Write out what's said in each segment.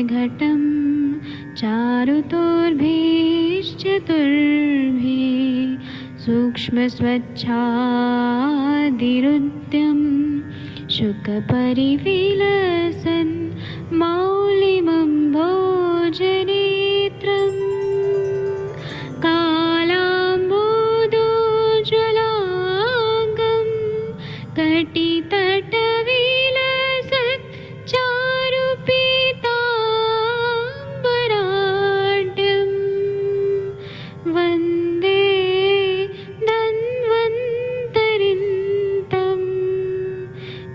घटं चारुतोर्भिश्चतुर्भिः सूक्ष्मस्वच्छादिरुद्यं शुकपरिविलसन् मौलिमम्भोजनेत्रम् कालाम्बोदोज्ज्वलाङ्गं कटितटविलसत् चारुपीताम्बराढ्यं वन्दे धन्वन्तरिन्तं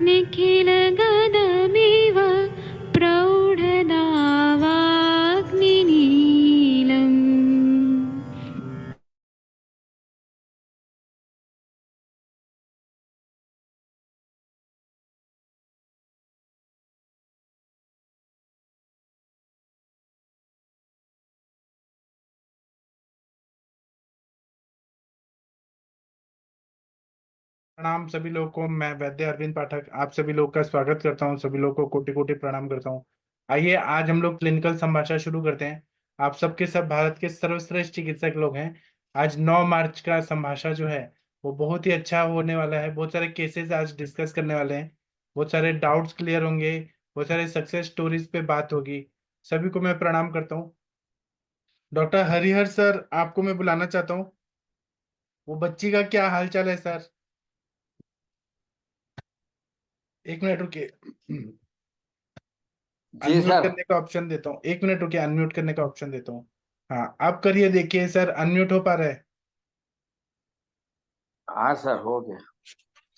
निखिलगदमिव प्रौढदावाग्निनीलम्। प्रणाम सभी लोगों को। मैं वैद्य अरविंद पाठक आप सभी लोग का स्वागत करता हूं। सभी लोगों को कोटि कोटि प्रणाम करता हूं। आइए आज हम लोग क्लिनिकल संभाषण शुरू करते हैं। आप सबके सब भारत के सर्वश्रेष्ठ चिकित्सक लोग हैं। आज 9 मार्च का संभाषण जो है वो बहुत ही अच्छा होने वाला है। बहुत सारे केसेस आज डिस्कस करने वाले हैं। बहुत सारे डाउट्स क्लियर होंगे। बहुत सारे सक्सेस स्टोरीज पे बात होगी। सभी को मैं प्रणाम करता हूँ। डॉक्टर हरिहर सर आपको मैं बुलाना चाहता हूँ। वो बच्ची का क्या हाल चाल है सर? एक मिनट रुकिए। जी अनम्यूट सर। करने का ऑप्शन देता हूँ। एक मिनट रुकिए, अनम्यूट करने का ऑप्शन देता हूँ। हाँ आप करिए, देखिए सर अनम्यूट हो पा रहा है। हाँ सर, हो गया।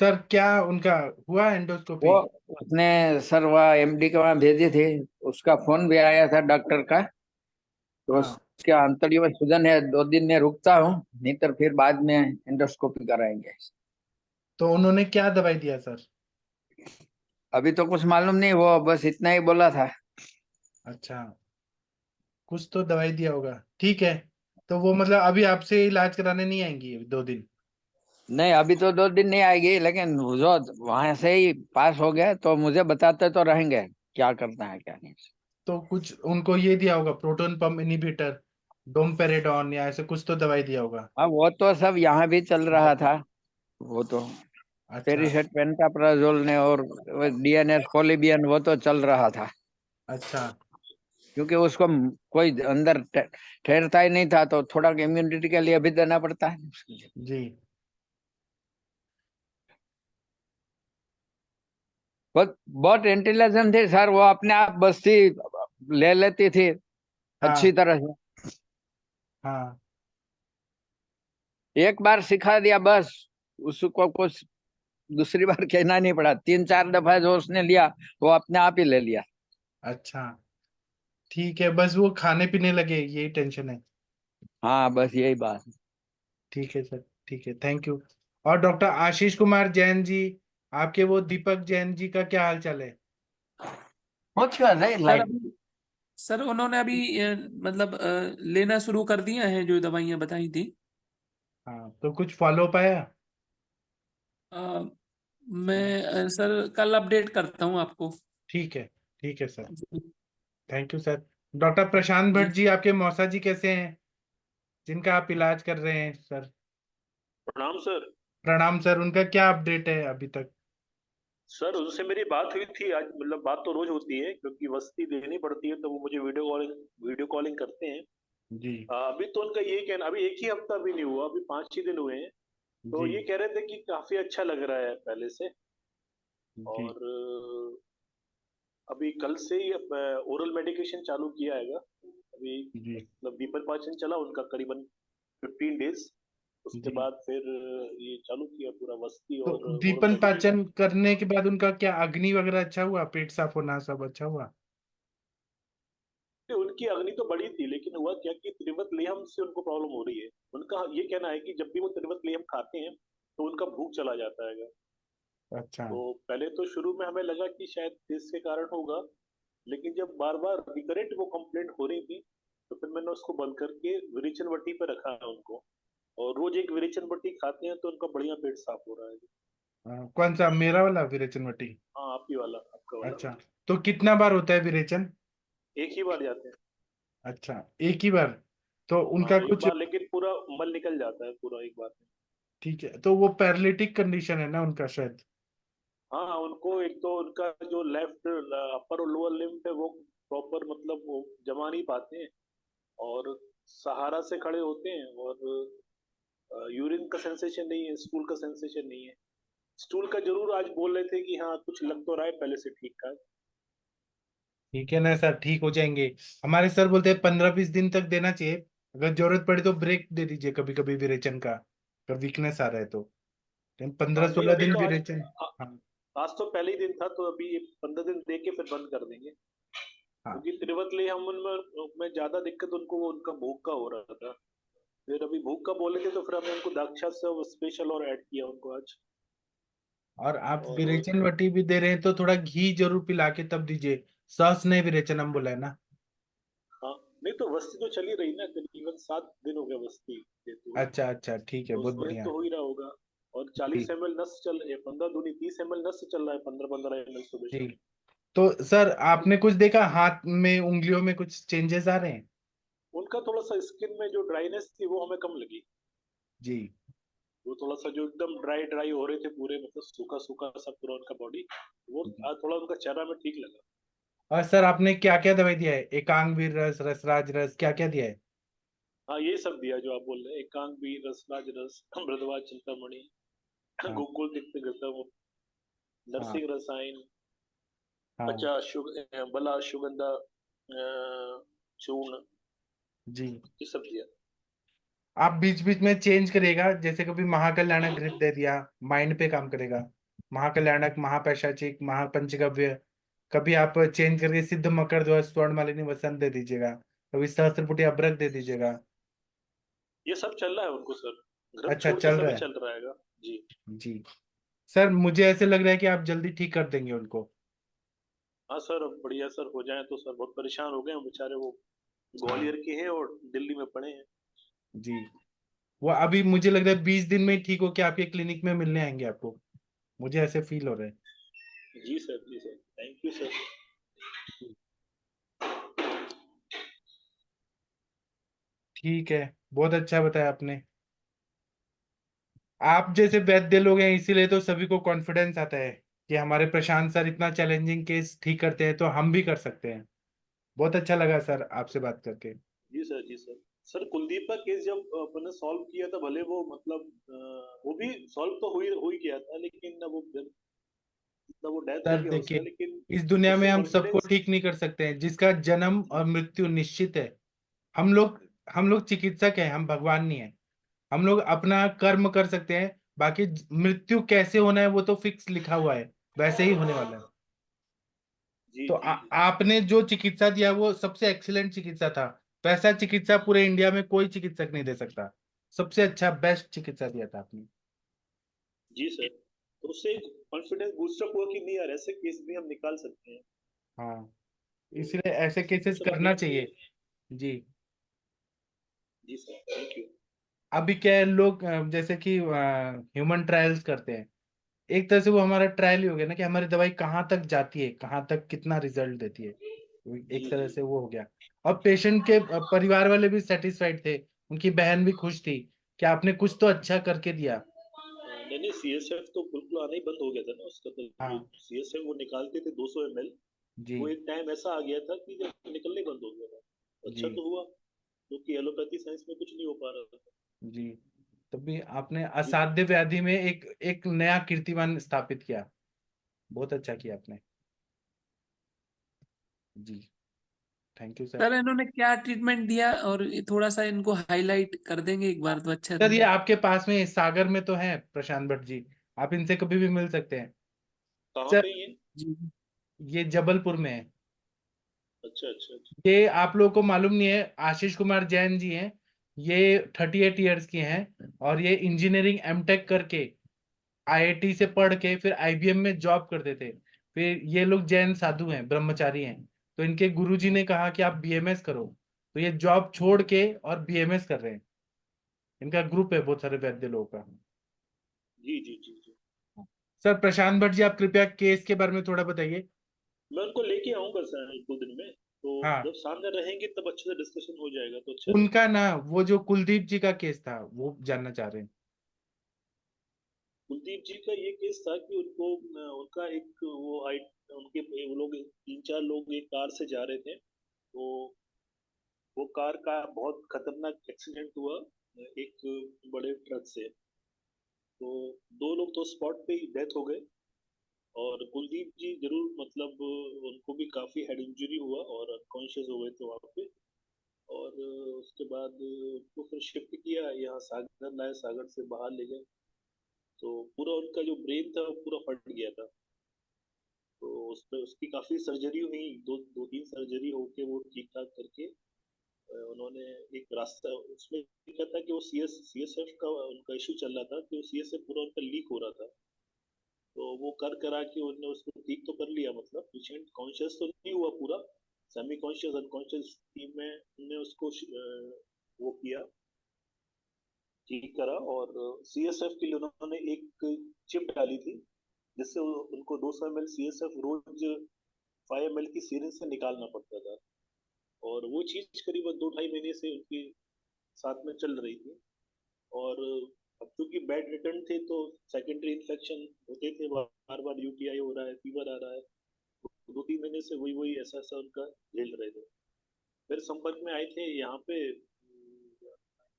सर क्या उनका हुआ वो एंडोस्कोपी? उसने सर वह एमडी के वहाँ भेजी थी। उसका फोन भी आया था डॉक्टर का। तो हाँ उसके आंतड़ियों में सूजन है, 2 दिन में रुकता हूँ, नहीं तो फिर बाद में एंडोस्कोपी कराएंगे। तो उन्होंने क्या दवाई दिया सर? अभी तो कुछ मालूम नहीं, वो बस इतना ही बोला था। अच्छा, कुछ तो दवाई दिया होगा, ठीक है। तो वो मतलब अभी आपसे इलाज कराने नहीं आएंगी 2 दिन? नहीं, अभी तो 2 दिन नहीं आएगी, लेकिन जो वहां से ही पास हो गया तो मुझे बताते तो रहेंगे क्या करना है क्या नहीं। तो कुछ उनको ये दिया होगा, प्रोटोन पंप इनहिबिटर, डोमपेरेडॉन या ऐसे कुछ तो दवाई दिया होगा। हाँ, वो तो सब यहाँ भी चल रहा था। वो तो अच्छा पेरिसेट पेंटाप्राजोल ने और डीएनएस कोलिबियन वो तो चल रहा था, अच्छा। क्योंकि उसको कोई अंदर ठहरता ही नहीं था, तो थोड़ा इम्यूनिटी के लिए भी देना पड़ता है उसके लिए। जी बहुत बहुत इंटेलिजेंट थी सर, वो अपने आप बस्ती ले लेती थी अच्छी हाँ तरह से। हाँ। एक बार सिखा दिया बस, उसको कुछ दूसरी बार कहना नहीं पड़ा। 3-4 दफा जो उसने लिया वो अपने आप ही ले लिया। अच्छा ठीक है, बस वो खाने पीने लगे यही टेंशन है। हाँ, बस यही बात। ठीक है सर, ठीक है, थैंक यू। और डॉक्टर आशीष कुमार जैन जी, आपके वो दीपक जैन जी का क्या हाल चाल है? कुछ कर रहे सर लाइट। अभी सर उन्होंने अभी मतलब लेना शुरू कर दिया है जो दवाइयां बताई थी। हाँ तो कुछ फॉलो अप आया? अ, मैं सर कल अपडेट करता हूँ आपको। ठीक है, ठीक है सर, जी thank you sir. Doctor Prashant ji. Bhatt ji, आपके मौसा जी कैसे हैं, जिनका आप इलाज कर रहे हैं सर? प्रणाम सर। प्रणाम सर, उनका क्या अपडेट है अभी तक? सर उनसे मेरी बात हुई थी आज, मतलब बात तो रोज होती है क्योंकि वस्ती देनी पड़ती है, तो वो मुझे वीडियो कॉलिंग करते हैं। जी अभी तो उनका ये कहना, अभी एक ही हफ्ता भी नहीं हुआ, अभी 5 ही दिन हुए हैं। तो जी ये कह रहे थे कि काफी अच्छा लग रहा है पहले से। जी और अभी कल से ही ओरल मेडिकेशन चालू किया है अभी। जी मतलब दीपक चला उनका करीबन 15 डेज। उसके जी। बाद फिर ये चालू किया पूरा वस्ती तो और ओरल दीपन मेडिकेशन। पाचन करने के बाद उनका क्या अग्नि वगैरह अच्छा हुआ, पेट साफ होना सब अच्छा हुआ? उनकी अग्नि तो बढ़ी थी, लेकिन हुआ क्या कि त्रिवत लेहम से उनको प्रॉब्लम हो रही है। उनका ये कहना है कि जब भी वो त्रिवत लेहम खाते हैं तो उनका भूख चला जाता है। अच्छा तो पहले तो शुरू में हमें लगा कि शायद इसके कारण होगा, लेकिन जब बार बार रिकरेंट वो कंप्लेंट हो रही थी, तो फिर मैंने उसको बंद करके विरेचन वटी पे रखा है उनको। और रोज एक विरेचन वटी खाते हैं तो उनका बढ़िया पेट साफ हो रहा है। कौन सा, मेरा वाला विरेचन वटी? हाँ, आपकी वाला, आपका वाला। अच्छा, तो कितना बार होता है विरेचन? एक ही बार जाते हैं। अच्छा, एक ही बार, तो उनका एक कुछ, बार, लेकिन पूरा मल निकल जाता है पूरा एक बार में। ठीक है, तो वो पैरालिटिक कंडीशन है ना उनका शायद। हाँ, उनको एक तो उनका जो लेफ्ट अपर और लोअर लिम्ब है वो प्रॉपर मतलब वो जमा नहीं पाते हैं, और सहारा से खड़े होते हैं, और यूरिन का सेंसेशन नहीं है, स्टूल का सेंसेशन नहीं है। स्टूल का जरूर आज बोल रहे थे कि हाँ कुछ लग तो रहा है पहले से ठीक ठाक। ठीक है ना सर, ठीक हो जाएंगे। हमारे सर बोलते हैं 15-20 दिन तक देना चाहिए, अगर जरूरत पड़े तो ब्रेक दे दीजिए कभी कभी विरेचन का, अगर वीकनेस आ रहा है तो। हाँ, पंद्रह नहीं सोलह अभी दिन तो विरेचन। हाँ। आज तो पहले ही दिन था, तो अभी 15 दिन दे के फिर बंद कर देंगे। हाँ। क्योंकि त्रिवतली हम उनमें ज्यादा दिक्कत उनको वो उनका भूख का हो रहा था। फिर अभी भूख का बोले थे तो फिर हमने उनको दाक्षा से स्पेशल और ऐड किया उनको आज। और आप और विरेचन वटी भी दे रहे हैं तो थोड़ा घी जरूर पिला के तब दीजिए। सॉस नहीं, विरेचन हम बोला है ना। हाँ, नहीं तो वस्ती तो चल ही रही ना, करीबन 7 दिन हो गया वस्ती देते हुए, अच्छा अच्छा, ठीक है, तो बहुत उसमें बढ़िया। तो हो ही रहा होगा। और जी 40 ml नस चल 15 दूनी 30 ml नस चल रहा है, 15-15 ml सुबह जी। शाम। तो सर आपने कुछ देखा हाथ में, उंगलियों में कुछ चेंजेस आ रहे हैं? उनका थोड़ा सा स्किन में जो ड्राइनेस थी वो हमें कम लगी। जी। वो थोड़ा सा जो एकदम ड्राई ड्राई हो रहे थे पूरे, मतलब सूखा सूखा सा पूरा उनका बॉडी, वो आज थोड़ा उनका चेहरा में ठीक लगा। और सर आपने क्या क्या दवाई दिया है? एकांगवीर रस, रसराज रस, क्या क्या दिया है? हाँ, ये सब दिया जो आप बोल रहे हैं, एकांग भी, रसराज रस, मृदवाज चिंतामणि, हाँ गोकुल तिक्त गतम, हाँ नरसिंह रसायन, हाँ। बला सुगंधा चूर्ण, जी। ये सब दिया। आप बीच बीच में चेंज करेगा, जैसे कभी महाकल्याणक घृत दे दिया, माइंड पे काम करेगा। महाकल्याणक, महापैशाचिक, महापंचगव्य, कभी आप चेंज करके सिद्ध मकर ध्वज, स्वर्ण मालिनी वसंत दे दीजिएगा, कभी सहस्त्रपुटी अभ्रक दे दीजिएगा। ये सब चल रहा है उनको सर, घृत अच्छा, छोड़ के चल रहा सभी है। चल रहा है। जी। जी। सर मुझे ऐसे लग रहा है कि आप जल्दी ठीक कर देंगे उनको। हाँ सर, अब बढ़िया सर हो जाए तो। सर बहुत परेशान हो गए हैं बेचारे, वो हाँ। ग्वालियर के हैं और दिल्ली में पड़े हैं। जी। वो अभी मुझे लग रहा है 20 दिन में ही ठीक हो के आपके क्लिनिक में मिलने आएंगे आपको, मुझे ऐसे फील हो रहा है। जी सर, जी सर, थैंक यू सर। ठीक है, बहुत अच्छा बताया आपने। आप जैसे वैद्य लोग हैं इसीलिए तो सभी को कॉन्फिडेंस आता है कि हमारे प्रशांत सर इतना चैलेंजिंग केस ठीक करते हैं तो हम भी कर सकते हैं। बहुत अच्छा लगा सर आपसे बात करके। जी सर, जी सर। सर कुलदीप का केस जब अपन ने सॉल्व किया था, भले वो मतलब वो भी सॉल्व तो हो ही गया था, लेकिन ना वो मतलब वो डेथ हो सर गया उसका, देखिए, लेकिन इस दुनिया में उससे हम सबको कॉन्फिडेंस। ठीक नहीं कर सकते हैं, जिसका जन्म और मृत्यु निश्चित है। हम लोग हम लोग चिकित्सक हैं, हम भगवान नहीं है। हम लोग अपना कर्म कर सकते हैं, बाकी मृत्यु कैसे होना है वो तो फिक्स लिखा हुआ है, वैसे ही होने वाला है। जी तो जी जी। आपने जो चिकित्सा दिया वो सबसे एक्सीलेंट चिकित्सा था। वैसा चिकित्सा पूरे इंडिया में कोई चिकित्सक नहीं दे सकता। सबसे अच्छा, बेस्ट चिकित्सा दिया था आपने। जी सर, तो उससे कॉन्फिडेंस बूस्टअप हुआ कि नहीं यार, ऐसे केस भी हम निकाल सकते हैं। हाँ, तो इसलिए ऐसे वो केसेस सब करना देख के। चाहिए। जी। जी सर, थैंक यू। अभी क्या है, लोग जैसे कि ह्यूमन ट्रायल्स करते हैं, एक तरह से वो हमारा ट्रायल ही हो गया ना कि हमारी दवाई कहाँ तक जाती है, कहाँ तक कितना रिजल्ट देती है। एक जी तरह जी। से वो हो गया। और पेशेंट के परिवार वाले भी सेटिस्फाइड थे, उनकी बहन भी खुश थी कि आपने कुछ तो अच्छा करके दिया। नहीं नहीं, सीएसएफ तो बिल्कुल आना ही बंद हो गया था ना उसका, तो जो हाँ। सीएसएफ वो निकालते थे 200 ml, जी वो एक टाइम ऐसा आ गया था कि जब निकलने बंद हो गया था। जी अच्छा तो हुआ, क्योंकि एलोपैथी साइंस में कुछ नहीं हो पा रहा था। जी। तभी आपने जी सर। असाध्य व्याधि में एक एक नया कीर्तिमान स्थापित किया। बहुत अच्छा किया आपने। जी। Thank you sir. सर इन्होंने क्या ट्रीटमेंट दिया, और ये थोड़ा सा इनको हाईलाइट कर देंगे एक बार तो अच्छा सर ये रहेगा। आपके पास में सागर में तो है प्रशांत भट्ट जी, आप इनसे कभी भी मिल सकते हैं। कहाँ सर पे ये? जी। ये जबलपुर में है। अच्छा अच्छा अच्छा। ये आप लोगों को मालूम नहीं है, आशीष कुमार जैन जी हैं। ये 38 ईयर्स के हैं और ये इंजीनियरिंग एमटेक करके आईआईटी से पढ़ के फिर आईबीएम में जॉब करते थे। फिर ये लोग जैन साधु हैं, ब्रह्मचारी हैं। तो इनके गुरुजी ने कहा कि आप बीएमएस करो, तो ये जॉब छोड़ के और बीएमएस कर रहे हैं। इनका ग्रुप है बहुत सारे वैद्य लोगों का। जी जी जी जी। सर प्रशांत भट्ट जी, आप कृपया केस के बारे में थोड़ा बताइए। मैं उनको लेके आऊंगा सर 1-2 दिन में। तो हाँ, जब सामने रहेंगे तब अच्छे से डिस्कशन हो जाएगा तो अच्छा उनका ना वो जो कुलदीप जी का केस था वो जानना चाह रहे हैं। कुलदीप जी का ये केस था कि उनको उनका एक वो लोग 3-4 लोग एक कार से जा रहे थे, तो वो कार का बहुत खतरनाक एक्सीडेंट हुआ एक बड़े ट्रक से। तो 2 लोग तो स्पॉट पे ही डेथ हो गए, और कुलदीप जी जरूर मतलब उनको भी काफी हेड इंजरी हुआ और अनकॉन्शियस हो गए थे वहां पे। और उसके बाद उनको फिर शिफ्ट किया यहाँ, सागर लाए, सागर से बाहर ले गए। तो पूरा उनका जो ब्रेन था वो पूरा फट गया था। तो उस पे उसकी काफी सर्जरी हुई, दो तीन सर्जरी होके वो ठीक ठाक करके उन्होंने एक रास्ता उसमें क्या था कि वो सीएसएफ का उनका इशू चल रहा था कि वो सीएसएफ पूरा उनका लीक हो रहा था। तो वो करा के उन्होंने उसको ठीक तो कर लिया, मतलब पेशेंट कॉन्शियस तो नहीं हुआ पूरा, सेमी कॉन्शियस अनकॉन्शियस टीम में उन्होंने उसको वो किया, ठीक करा। और सीएसएफ के लिए उन्होंने एक चिप डाली थी जिससे उनको 200 ml सीएसएफ रोज 5 ml की सीरिंज से निकालना पड़ता था। और वो चीज करीबन 2-2.5 महीने से उनके साथ में चल रही थी। और अब क्योंकि बेड रिटर्न थे तो सेकेंडरी इन्फेक्शन होते थे, बार बार यूटीआई हो रहा है, फीवर आ रहा है, तो 2-3 महीने से वही वही ऐसा ऐसा उनका झेल रहे थे। फिर संपर्क में आए थे यहाँ पे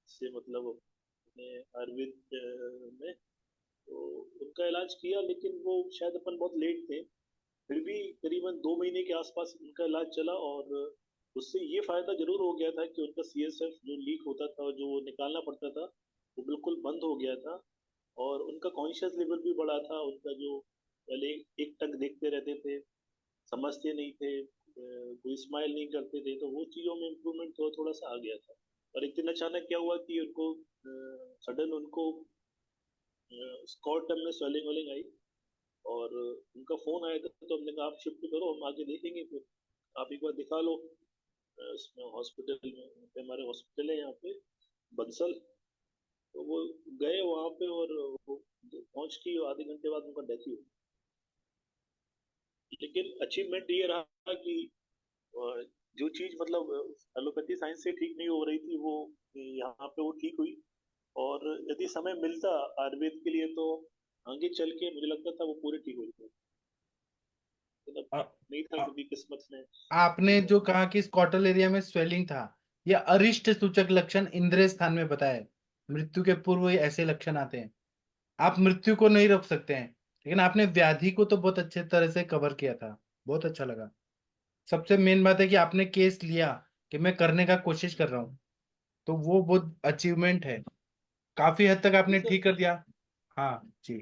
से मतलब अपने आयुर्वेद में, तो उनका इलाज किया, लेकिन वो शायद अपन बहुत लेट थे। फिर भी करीबन 2 महीने के आसपास उनका इलाज चला, और उससे ये फायदा जरूर हो गया था कि उनका सीएसएफ जो लीक होता था जो वो निकालना पड़ता था वो बिल्कुल बंद हो गया था। और उनका कॉन्शियस लेवल भी बढ़ा था, उनका जो पहले एक टक देखते रहते थे, समझते नहीं थे, कोई स्माइल नहीं करते थे, तो वो चीज़ों में इम्प्रूवमेंट थोड़ा थोड़ा सा आ गया था। और एक दिन अचानक क्या हुआ कि उनको सडन उनको स्कॉट में स्वेलिंग वेलिंग आई, और उनका फोन आया था, तो हमने कहा आप शिफ्ट करो, हम आगे देखेंगे, फिर आप एक बार दिखा लो इसमें हॉस्पिटल में, हमारे हॉस्पिटल है यहाँ पे बंसल। तो वो गए वहाँ पे, और वो पहुंच की आधे घंटे बाद उनका डेथ ही हुई। लेकिन अचीवमेंट ये रहा कि जो चीज मतलब एलोपैथी साइंस से ठीक नहीं हो रही थी वो यहाँ पे वो ठीक हुई। और यदि समय मिलता आयुर्वेद के लिए तो आगे चल के मुझे लगता था वो पूरे ठीक हो जाते, लेकिन अब अ, नहीं था अ, कभी किस्मत में। आपने जो कहा कि स्कॉटल एरिया में स्वेलिंग था, यह अरिष्ट सूचक लक्षण इंद्रिय स्थान में बताया है। मृत्यु के पूर्व ही ऐसे लक्षण आते हैं। आप मृत्यु को नहीं रोक सकते हैं, लेकिन आपने व्याधि को तो बहुत अच्छे तरह से कवर किया था। बहुत अच्छा लगा। सबसे मेन बात है कि आपने केस लिया कि मैं करने का कोशिश कर रहा हूँ, तो वो बहुत अचीवमेंट है। काफी हद तक जी आपने सर। ठीक कर दिया। हाँ जी।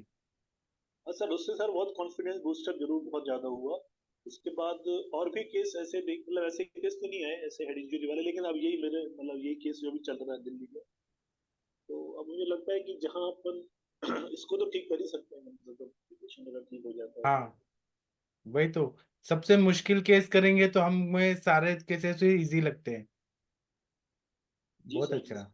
हाँ सर, उससे सर बहुत कॉन्फिडेंस बूस्टर जरूर बहुत ज्यादा हुआ। उसके बाद और भी केस ऐसे देख, मतलब ऐसे केस तो नहीं आए ऐसे हेड इंजरी वाले, लेकिन अब यही मेरे मतलब यही केस जो भी चल रहा है दिल्ली में। तो अब मुझे लगता है कि जहाँ अपन इसको तो ठीक कर ही सकते हैं, मतलब पेशेंट अगर ठीक हो जाता है तो। हाँ, वही तो। सबसे मुश्किल केस करेंगे तो हमें सारे केसेस इजी लगते हैं। जी बहुत सर, जी अच्छा। सर।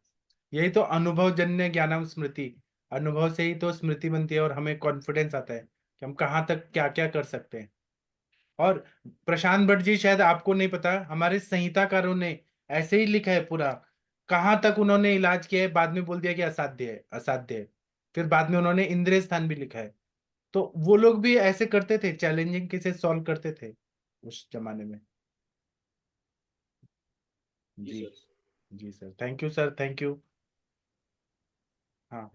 यही तो अनुभव जन्य ज्ञानम स्मृति। अनुभव से ही तो स्मृति बनती है और हमें कॉन्फिडेंस आता है कि हम कहाँ तक क्या क्या कर सकते हैं। और प्रशांत भट्ट जी, शायद आपको नहीं पता, हमारे संहिताकारों ने ऐसे ही लिखा है पूरा। कहाँ तक उन्होंने इलाज किया है, बाद में बोल दिया कि असाध्य है, असाध्य है। फिर बाद में उन्होंने इंद्रिय स्थान भी लिखा है। तो वो लोग भी ऐसे करते थे, चैलेंजिंग केसेस सॉल्व करते थे उस जमाने में। जी जी। सर। जी sir, thank you sir, thank you. हाँ,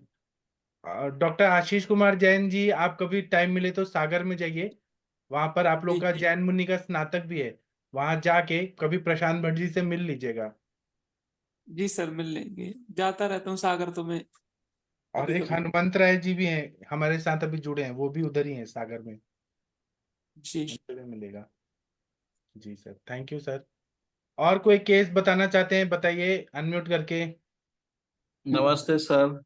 डॉक्टर आशीष कुमार जैन जी, आप कभी टाइम मिले तो सागर में जाइए। वहां पर आप लोग जी का जी जैन मुनि का स्नातक भी है। वहां जाके कभी प्रशांत भट्ट जी से मिल लीजिएगा। जी सर, मिल लेंगे। जाता रहता हूँ सागर तो मैं और कभी एक कभी। हनुमंत राय जी भी हैं हमारे साथ, अभी जुड़े हैं, वो भी उधर ही हैं सागर में। जी उनसे भी मिलेगा। जी सर, थैंक यू सर। और कोई केस बताना चाहते हैं, बताइए अनम्यूट करके। नमस्ते सर।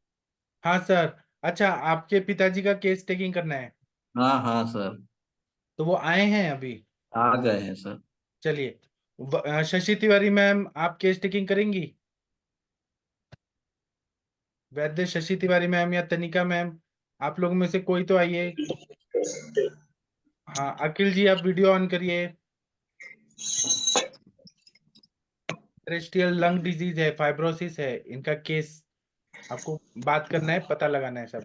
हाँ सर। अच्छा, आपके पिताजी का केस टेकिंग करना है, हाँ हाँ सर, तो वो आए हैं अभी। आ गए हैं सर। चलिए, शशि तिवारी मैम, आप केस टेकिंग करेंगी? वैद्य शशि तिवारी मैम या तनिका मैम, आप लोगों में से कोई तो आइए। कर सकते हैं। हाँ, अखिल जी, आप वीडियो ऑन करिए। इंटरेस्टियल लंग डिजीज है, फाइब्रोसिस है, इनका केस आपको बात करना है, पता लगाना है सब।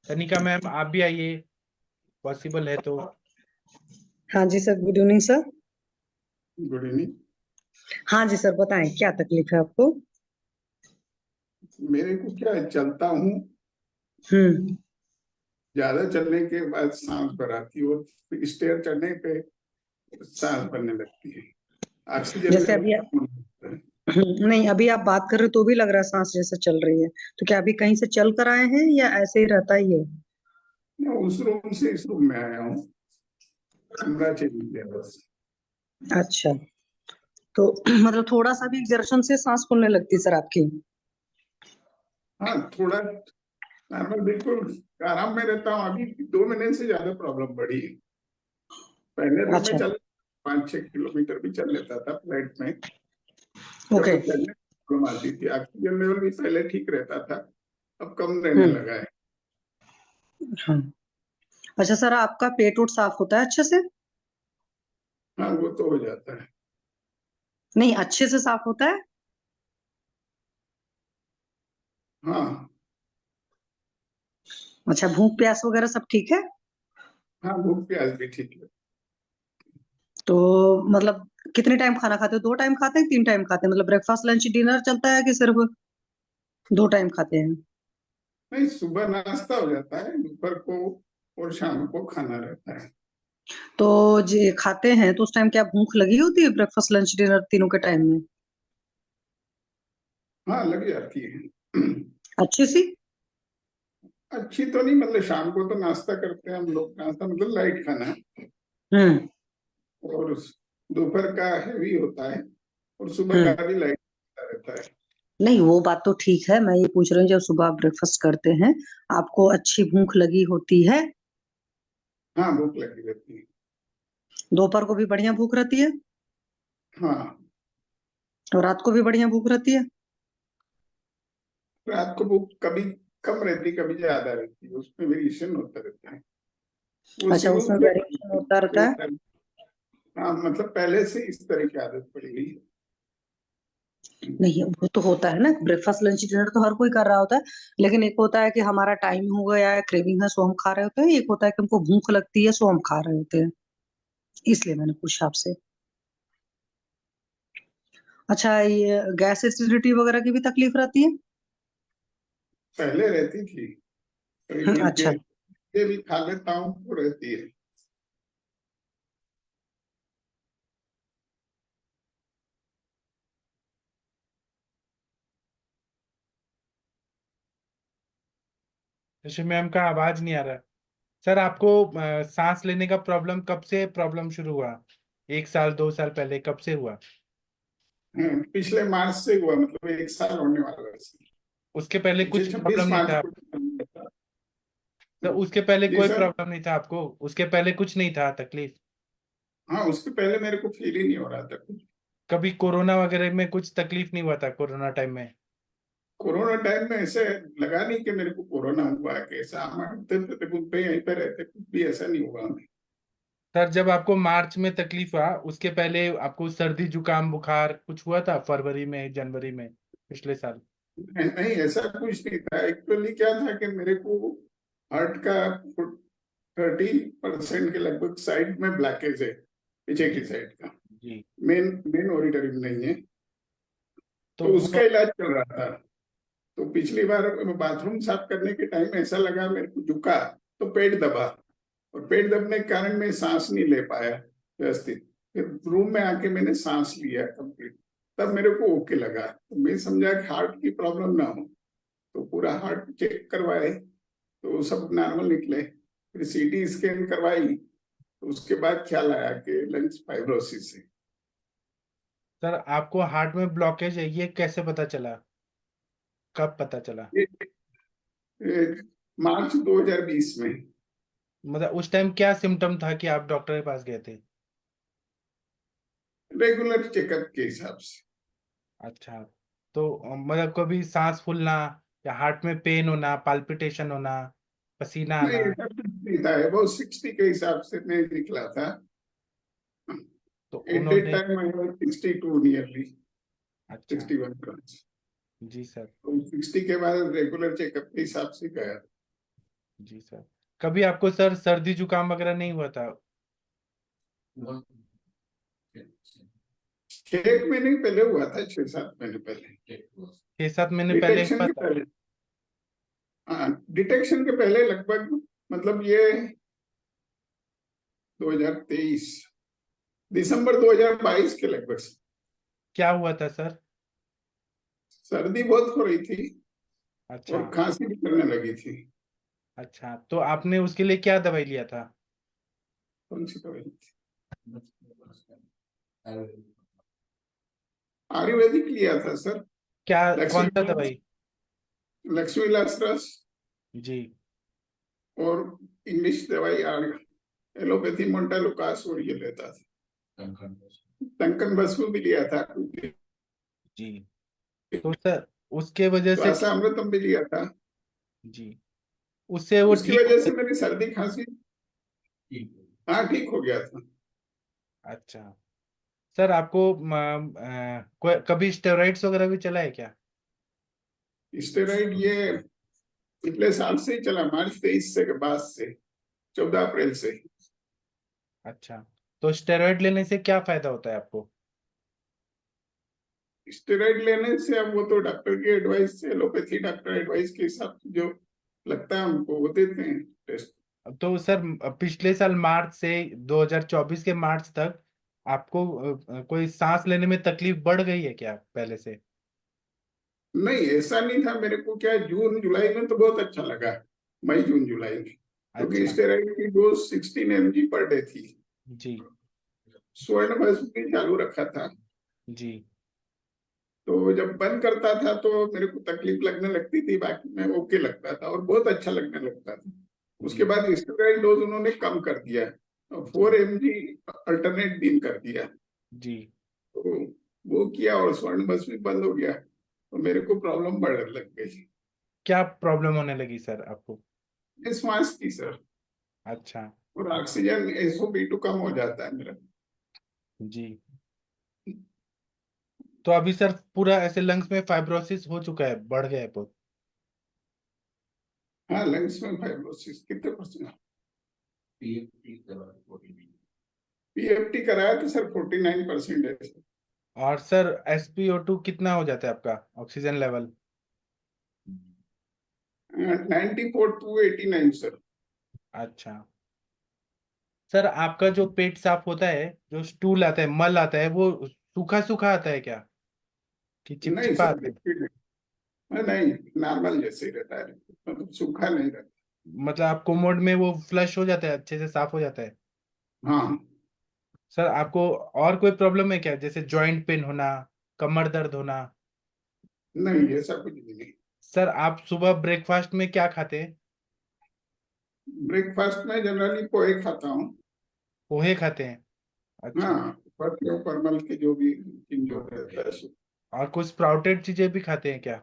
तनिका मैम आप भी आइए, पॉसिबल है तो। हाँ जी sir, good evening sir. Good evening. हाँ जी सर, बताएं क्या तकलीफ है आपको? मेरे को क्या है, चलता हूँ, हम्म। ज्यादा चलने के बाद सांस भर आती है और स्टेयर चढ़ने पे सांस भरने लगती है। ऑक्सीजन जैसे लेवल अभी कम होता है। नहीं, अभी आप बात कर रहे हो तो भी लग रहा है सांस जैसे चल रही है। तो क्या अभी कहीं से चल कर आए हैं या ऐसे ही रहता ही है? मैं उस रूम से इस रूम में आया हूँ, कमरा चेंज किया बस। अच्छा, तो मतलब थोड़ा सा भी एक्सर्शन से सांस फूलने लगती है सर आपकी? हाँ, थोड़ा नॉर्मल, बिल्कुल आराम में रहता हूँ। अभी 2 महीने से ज्यादा प्रॉब्लम बढ़ी है। पहले तो मैं अच्छा, चल 5-6 किलोमीटर भी चल लेता था फ्लाइट में, ओके। जब चलने प्रॉब्लम आती थी। ऑक्सीजन लेवल भी पहले ठीक रहता था, अब कम रहने लगा है। हाँ। अच्छा सर, आपका पेट उट साफ होता है अच्छे से? हाँ, वो तो हो जाता है। नहीं, अच्छे से साफ होता है? हाँ अच्छा, भूख प्यास वगैरह सब ठीक है? हाँ, भूख प्यास भी ठीक है। तो मतलब कितने टाइम खाना खाते हो? 2 टाइम खाते हैं, 3 टाइम खाते हैं? मतलब ब्रेकफास्ट लंच डिनर चलता है कि सिर्फ 2 टाइम खाते हैं? नहीं, सुबह नाश्ता हो जाता है, दोपहर को और शाम को खाना रहता है। तो जे खाते हैं तो उस टाइम क्या भूख लगी होती है, ब्रेकफास्ट लंच डिनर तीनों के टाइम में? हाँ, लग जाती है। अच्छी सी? अच्छी तो नहीं, मतलब शाम को तो नाश्ता करते हैं हम लोग, नाश्ता मतलब लाइट खाना, हम्म। और दोपहर का हैवी होता है, और सुबह हम्म। का भी लाइट रहता है। नहीं, वो बात तो ठीक है, मैं ये पूछ रही हूँ जब सुबह आप ब्रेकफास्ट करते हैं आपको अच्छी भूख लगी होती है? हाँ, भूख लगी रहती है। दोपहर को भी बढ़िया भूख रहती है? हाँ, और रात को भी बढ़िया भूख रहती है? रात को भूख कभी कम रहती, कभी ज्यादा रहती है, उसमें वेरिएशन होता रहता है। वो अच्छा, शुरू उसमें से वेरिएशन होता रहता है। हाँ, मतलब पहले से इस तरह की आदत पड़ी गई है। नहीं, वो तो होता है ना, ब्रेकफास्ट लंच डिनर तो हर कोई कर रहा होता है, लेकिन एक होता है कि हमारा टाइम हो गया है, क्रेविंग है सो हम खा रहे होते हैं, एक होता है कि हमको भूख लगती है सो हम खा रहे होते हैं, इसलिए मैंने पूछा आपसे। अच्छा, ये गैस एसिडिटी वगैरह की भी तकलीफ रहती है? पहले रहती थी, कभी कभी अच्छा। ये भी खा लेता हूँ तो रहती है। जैसे मैम का आवाज नहीं आ रहा। सर आपको सांस लेने का प्रॉब्लम कब से प्रॉब्लम शुरू हुआ? 1 साल 2 साल पहले कब से हुआ? पिछले मार्च से हुआ, मतलब 1 साल होने वाला है। उसके पहले पीछे कुछ 26 प्रॉब्लम नहीं मार्च था? को था। तो उसके पहले जी कोई सर। प्रॉब्लम नहीं था आपको? उसके पहले कुछ नहीं था तकलीफ? हाँ, उसके पहले मेरे को फील ही नहीं हो रहा था कुछ। कभी कोरोना वगैरह में कुछ तकलीफ नहीं हुआ था कोरोना टाइम में? कोरोना टाइम में ऐसे लगा नहीं कि मेरे को कोरोना हुआ है, कैसा हम खुद पे यहीं पे रहते, कुछ भी ऐसा नहीं हुआ हमें। सर जब आपको मार्च में तकलीफ हुआ उसके पहले आपको सर्दी जुकाम बुखार कुछ हुआ था फरवरी में जनवरी में पिछले साल? नहीं, ऐसा कुछ नहीं था। एक्चुअली क्या था कि मेरे को हार्ट का 30% के लगभग साइड में ब्लॉकेज है, पीछे की साइड का। जी। मेन मेन ऑडिटरी में नहीं है, तो तो वो उसका इलाज चल रहा था। तो पिछली बार बाथरूम साफ करने के टाइम ऐसा लगा, मेरे को झुका तो पेट दबा, और पेट दबने के कारण मैं सांस नहीं ले पाया व्यवस्थित। फिर रूम में आके मैंने सांस लिया कंप्लीट, तब मेरे को ओके लगा। तो मैं समझा कि हार्ट की प्रॉब्लम ना हो, तो पूरा हार्ट चेक करवाए तो सब नॉर्मल निकले। फिर सीटी स्कैन करवाई तो उसके बाद ख्याल आया कि लंग्स फाइब्रोसिस है। सर आपको हार्ट में ब्लॉकेज है ये कैसे पता चला? कब पता चला? ये मार्च 2020 में। मतलब उस टाइम क्या सिम्टम था कि आप डॉक्टर के पास गए थे? रेगुलर चेकअप के हिसाब से। अच्छा, तो मतलब कभी सांस फूलना या हार्ट में पेन होना, पाल्पिटेशन होना, पसीना नहीं, आना? ऐसा कुछ नहीं था, वो 60 के हिसाब से मैं निकला था। तो एट दैट उन्होंने टाइम आई वाज 62 नियरली। अच्छा 61 ब्रांच। जी सर। तो 60 के बाद रेगुलर चेकअप के हिसाब से गया। जी सर। कभी आपको सर सर्दी जुकाम वगैरह नहीं हुआ था? 6 महीने पहले हुआ था, 6-7 महीने पहले, 6-7 महीने पहले डिटेक्शन हुआ के था? पहले। हाँ, डिटेक्शन के पहले लगभग, मतलब ये 2023 दिसंबर 2022 के लगभग से। क्या हुआ था सर? सर्दी बहुत हो रही थी अच्छा और खांसी भी करने लगी थी। अच्छा, तो आपने उसके लिए क्या दवाई लिया था? कौन सी दवाई थी? आयुर्वेदिक लिया था सर। क्या, कौन सा लक्ष्मी दवाई? लक्ष्मी विलास रस जी और इंग्लिश दवाई एलोपैथी मोन्टालुकास और ये लेता था। टंकन भस्म भी लिया था, जी। तो सर उसके वजह तो से आशा अमृतम भी लिया था। जी, उससे वो उसकी ठीक हो वजह से गया? मेरी सर्दी खांसी, हाँ, ठीक हो गया था। अच्छा सर, आपको कभी स्टेरॉइड्स वगैरह भी चला है क्या? स्टेरॉइड ये पिछले साल से ही चला, मार्च 23 से के बाद से, 14 अप्रैल से। अच्छा, तो स्टेरॉइड लेने से क्या फायदा होता है आपको? स्टेरॉइड लेने से अब वो तो डॉक्टर की एडवाइस से, एलोपैथी डॉक्टर एडवाइस के हिसाब से जो लगता है हमको वो देते हैं टेस्ट। तो सर पिछले साल मार्च से 2024 के मार्च तक आपको कोई सांस लेने में तकलीफ बढ़ गई है क्या पहले से? नहीं, ऐसा नहीं था मेरे को, क्या जून जुलाई में तो बहुत अच्छा लगा, मई जून जुलाई में, क्योंकि अच्छा स्टेरॉइड की डोज 16 mg पर डे थी। जी स्वर्ण भस्म भी चालू रखा था, जी तो जब बंद करता था तो मेरे को तकलीफ लगने लगती थी, बाकी में ओके लगता था और बहुत अच्छा लगने लगता था। उसके जी बाद स्टेरॉइड डोज उन्होंने कम कर दिया, 4 mg अल्टरनेट दिन कर दिया, जी। तो वो किया और स्वर्ण भस्म भी बंद हो गया, तो मेरे को प्रॉब्लम बढ़ने लग गई। क्या प्रॉब्लम होने लगी सर आपको? ये श्वास की सर, अच्छा और ऑक्सीजन SO2 कम हो जाता है मेरा। जी। तो अभी सर पूरा ऐसे लंग्स में फाइब्रोसिस हो चुका है, बढ़ गया है बहुत? हाँ, लंग्स में फाइब्रोसिस कितने परसेंट? PFT कराया तो सर 49% है सर। और सर SpO2 कितना हो जाता है आपका ऑक्सीजन लेवल? 94 to 89 sir. अच्छा सर, आपका जो पेट साफ होता है, जो स्टूल आता है, मल आता है, वो सूखा सूखा आता है क्या, कि नहीं चिपचिपा सर, आता है? लिक्विड नहीं, नॉर्मल जैसे ही रहता है, मतलब सूखा नहीं रहता। मतलब आप कोमोड में वो फ्लश हो जाता है, अच्छे से साफ हो जाता है? हाँ, सर आपको और कोई प्रॉब्लम है क्या, जैसे जॉइंट पेन होना, कमर दर्द होना? नहीं, ऐसा कुछ भी नहीं। सर आप सुबह ब्रेकफास्ट में क्या खाते हैं? ब्रेकफास्ट में जनरली पोहे खाता हूँ। पोहे खाते हैं? अच्छा। हाँ, परमल के जो भी जो रहता है सो। और कुछ स्प्राउटेड चीजें भी खाते हैं क्या?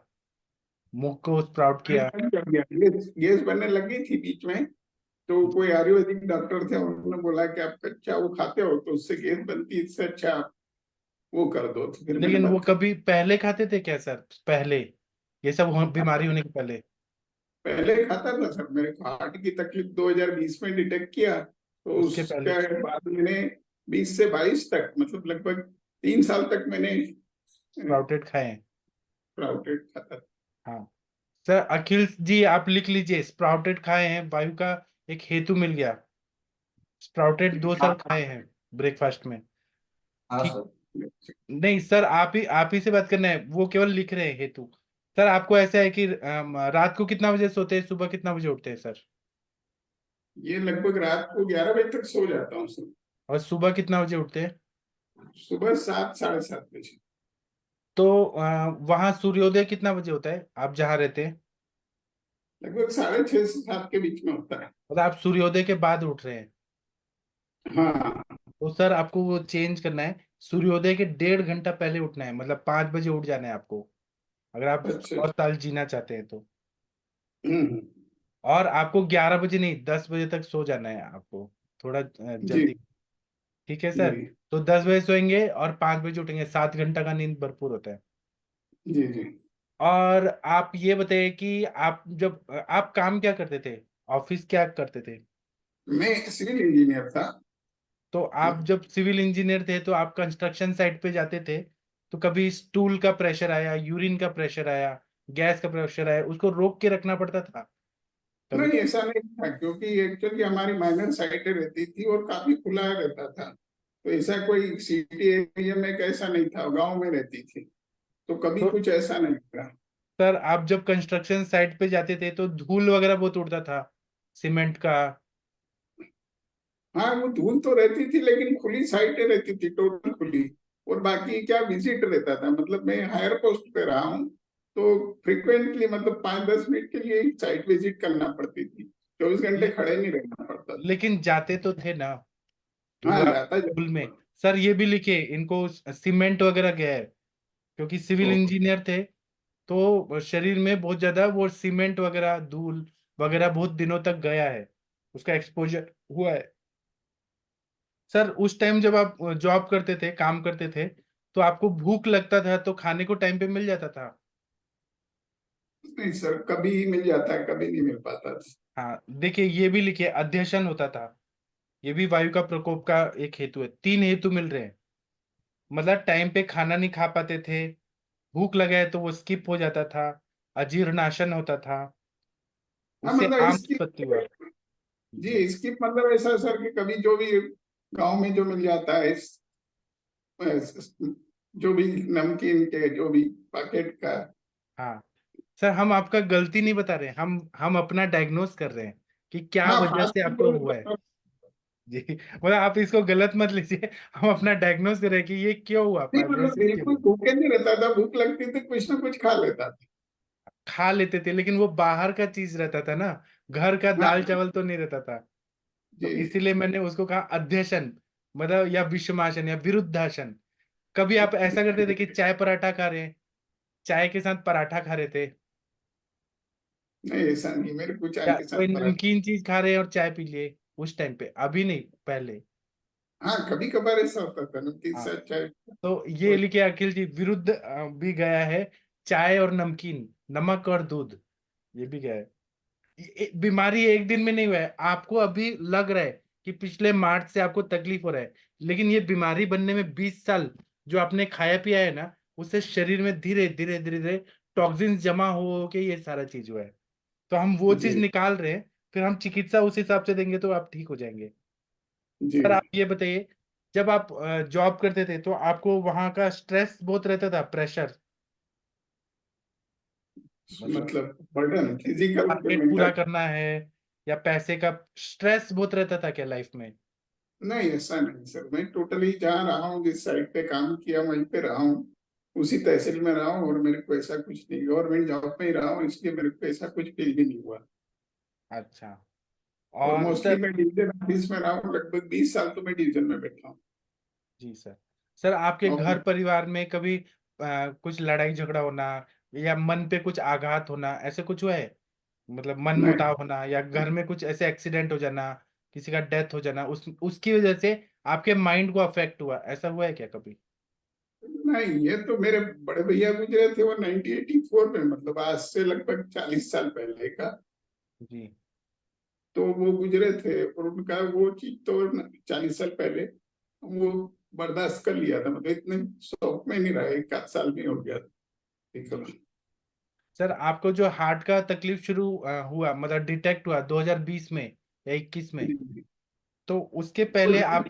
मूंग को स्प्राउट किया? गैस बनने लगी थी बीच में, तो कोई आयुर्वेदिक डॉक्टर थे, उन्होंने बोला कि आप कच्चा वो खाते हो तो उससे गैस बनती है, इससे अच्छा आप वो कर दो, तो फिर मैंने लेकिन वो बंद कर। कभी पहले खाते थे क्या सर, पहले ये सब बीमारी होने के पहले? पहले खाता था सर, मेरे को हार्ट की तकलीफ 2020 में डिटेक्ट किया, तो उसके पहले उसके बाद मैंने 20 से 22 तक, मतलब लगभग 3 साल तक मैंने स्प्राउटेड खाए हैं? स्प्राउटेड खाता था। हाँ सर, अखिल जी आप लिख लीजिए, स्प्राउटेड खाए हैं, वायु का एक हेतु मिल गया। स्प्राउटेड 2 साल खाए हैं ब्रेकफास्ट में? हाँ ठीक। सर। नहीं सर, आप ही से बात करना है, वो केवल लिख रहे हैं हेतु। सर आपको ऐसा है कि रात को कितना बजे सोते हैं, सुबह कितना बजे उठते हैं सर? ये लगभग रात को 11 बजे तक सो जाता हूँ सर, और सुबह कितना बजे उठते हैं? सुबह 7 साढ़े 7 बजे। तो वहां सूर्योदय कितना बजे होता है, आप जहाँ रहते हैं? लगभग 6:30 से 7 के बीच में होता है। मतलब आप सूर्योदय के बाद उठ रहे हैं? हाँ। तो सर आपको वो चेंज करना है, सूर्योदय के 1.5 घंटा पहले उठना है, मतलब 5 बजे उठ जाना है आपको, अगर आप अच्छा। 100 साल जीना चाहते हैं तो। हम्म। और आपको 11 बजे नहीं, 10 बजे तक सो जाना है आपको, थोड़ा जी जल्दी। ठीक है सर। जी। तो 10 बजे सोएंगे और 5 बजे उठेंगे, 7 घंटा का नींद भरपूर होता है। जी जी। और आप ये बताइए कि आप काम क्या करते थे, ऑफिस क्या करते थे? मैं सिविल इंजीनियर था। तो आप जब सिविल इंजीनियर थे तो आप कंस्ट्रक्शन साइट पे जाते थे, तो कभी स्टूल का प्रेशर आया, यूरिन का प्रेशर आया, गैस का प्रेशर आया, उसको रोक के रखना पड़ता था कभी? नहीं, ऐसा नहीं था, क्योंकि एक्चुअली हमारी माइनर साइटें रहती थी और काफी खुला रहता था। तो ऐसा कोई सिटी एरिया में ऐसा नहीं था, गांव में रहती थी, तो कभी तो कुछ ऐसा नहीं था। सर आप जब कंस्ट्रक्शन साइट पे जाते थे तो धूल वगैरह बहुत उड़ता था, सीमेंट का। हाँ, वो धूल तो रहती थी, लेकिन खुली साइटें रहती थी, टोटल खुली। और बाकी क्या विजिट रहता था, मतलब मैं हायर पोस्ट पे रहा हूँ, तो फ्रिक्वेंटली मतलब 5-10 मिनट के लिए साइट विजिट करना पड़ती थी, 24 घंटे ले, खड़े नहीं रहना पड़ता था। लेकिन जाते तो थे ना हाँ, धुआं जाता धूल में। जाता। सर ये भी लिखे इनको सीमेंट वगैरह गया है, क्योंकि सिविल तो इंजीनियर थे, तो शरीर में बहुत ज्यादा वो सीमेंट वगैरह धूल वगैरह बहुत दिनों तक गया है, उसका एक्सपोजर हुआ है। सर उस टाइम जब आप जॉब करते थे, काम करते थे, तो आपको भूख लगता था तो खाने को टाइम पे मिल जाता था? नहीं सर, कभी मिल जाता है, कभी नहीं मिल पाता। हाँ देखिए, ये भी लिखिए अध्यशन होता था, ये भी वायु का प्रकोप का एक हेतु है। 3 हेतु मिल रहे हैं, मतलब टाइम पे खाना नहीं खा पाते थे, भूख लगा है तो वो स्किप हो जाता था, अजीर्णाशन होता था, हाँ, उससे मतलब आम इसकी, उत्पत्ति हुआ। जी, जी। इसकी मतलब ऐसा सर कि कभी जो भी गांव में जो मिल जाता है, जो भी नमकीन के जो भी पैकेट का। हाँ सर, हम आपका गलती नहीं बता रहे, हम अपना डायग्नोस कर रहे हैं कि क्या हाँ, वजह फास्ट से आपको हुआ है। फूड। जी, मतलब आप इसको गलत मत लीजिए, हम अपना डायग्नोस कर रहे हैं कि ये क्यों हुआ, नहीं, मतलब फाइब्रोसिस क्यों बिल्कुल हुआ। भूखे नहीं रहता था, भूख लगती थी कुछ ना कुछ खा लेता था। खा लेते थे लेकिन वो बाहर का चीज रहता था ना, घर का दाल हाँ चावल तो नहीं रहता था। तो जी। इसीलिए मैंने उसको कहा अध्यशन, मतलब या विषमासन या विरुद्धासन। कभी आप ऐसा करते थे कि चाय पराठा खा रहे हैं, चाय के साथ पराठा खा रहे थे, नहीं, ऐसा नहीं, मेरे को चाय या के कोई साथ पराठा। नमकीन चीज खा रहे हैं और चाय पी लिए उस टाइम पे? अभी नहीं, पहले। हाँ, कभी कभार ऐसा होता था, नमकीन हाँ, साथ चाय। तो ये लिखे अखिल जी, विरुद्ध भी गया है, चाय और नमकीन, नमक और दूध, ये भी गया है। बीमारी एक दिन में नहीं हुआ है, आपको अभी लग रहा है कि पिछले मार्च से आपको तकलीफ हो रहा है, लेकिन ये बीमारी बनने में 20 साल जो आपने खाया पिया है ना, उससे शरीर में धीरे धीरे धीरे धीरे टॉक्सिन्स जमा हो के ये सारा चीज हुआ है। तो हम वो चीज जी निकाल रहे हैं, फिर हम चिकित्सा उस हिसाब से देंगे तो आप ठीक हो जाएंगे। जी। सर आप ये बताइए, जब आप जॉब करते थे तो आपको वहां का स्ट्रेस बहुत रहता था, प्रेशर, मतलब मतलब बर्डन फिजिकल के टारगेट पूरा मेंटल। करना है, या पैसे का स्ट्रेस बहुत रहता था क्या लाइफ में? नहीं, ऐसा नहीं सर, मैं टोटली जहाँ रहा हूँ, जिस साइड पे काम किया वहीं पे रहा हूँ, उसी तहसील में रहा हूँ, और मेरे को ऐसा कुछ नहीं, गवर्नमेंट जॉब में ही रहा हूँ, इसलिए मेरे को ऐसा कुछ फील भी नहीं हुआ। अच्छा। और और मोस्टली सर, मैं डिवीजन ऑफिस में रहा हूँ, लगभग 20 साल तो मैं डिवीजन में बैठा हूँ। जी सर, सर आपके घर ऑफिस। परिवार में कभी कुछ लड़ाई झगड़ा होना या मन पे कुछ आघात होना, ऐसे कुछ हुआ है? मतलब मन नहीं मुटाव होना, या घर में कुछ ऐसे एक्सीडेंट हो जाना, किसी का डेथ हो जाना, उसकी वजह से आपके माइंड को अफेक्ट हुआ, ऐसा हुआ है क्या कभी? नहीं, ये तो मेरे बड़े भैया गुजरे थे, वो 1984 में, मतलब आज से लगभग 40 साल पहले का। जी। तो वो गुजरे थे, और उनका वो चीज तो 40 साल पहले वो बर्दाश्त कर लिया था, मतलब इतने शौक में नहीं रहा, 1 आध साल में हो गया। ठीक है। सर आपको जो हार्ट का तकलीफ शुरू हुआ, मतलब डिटेक्ट हुआ 2020 में या 21 में, जी, जी। तो उसके पहले आप,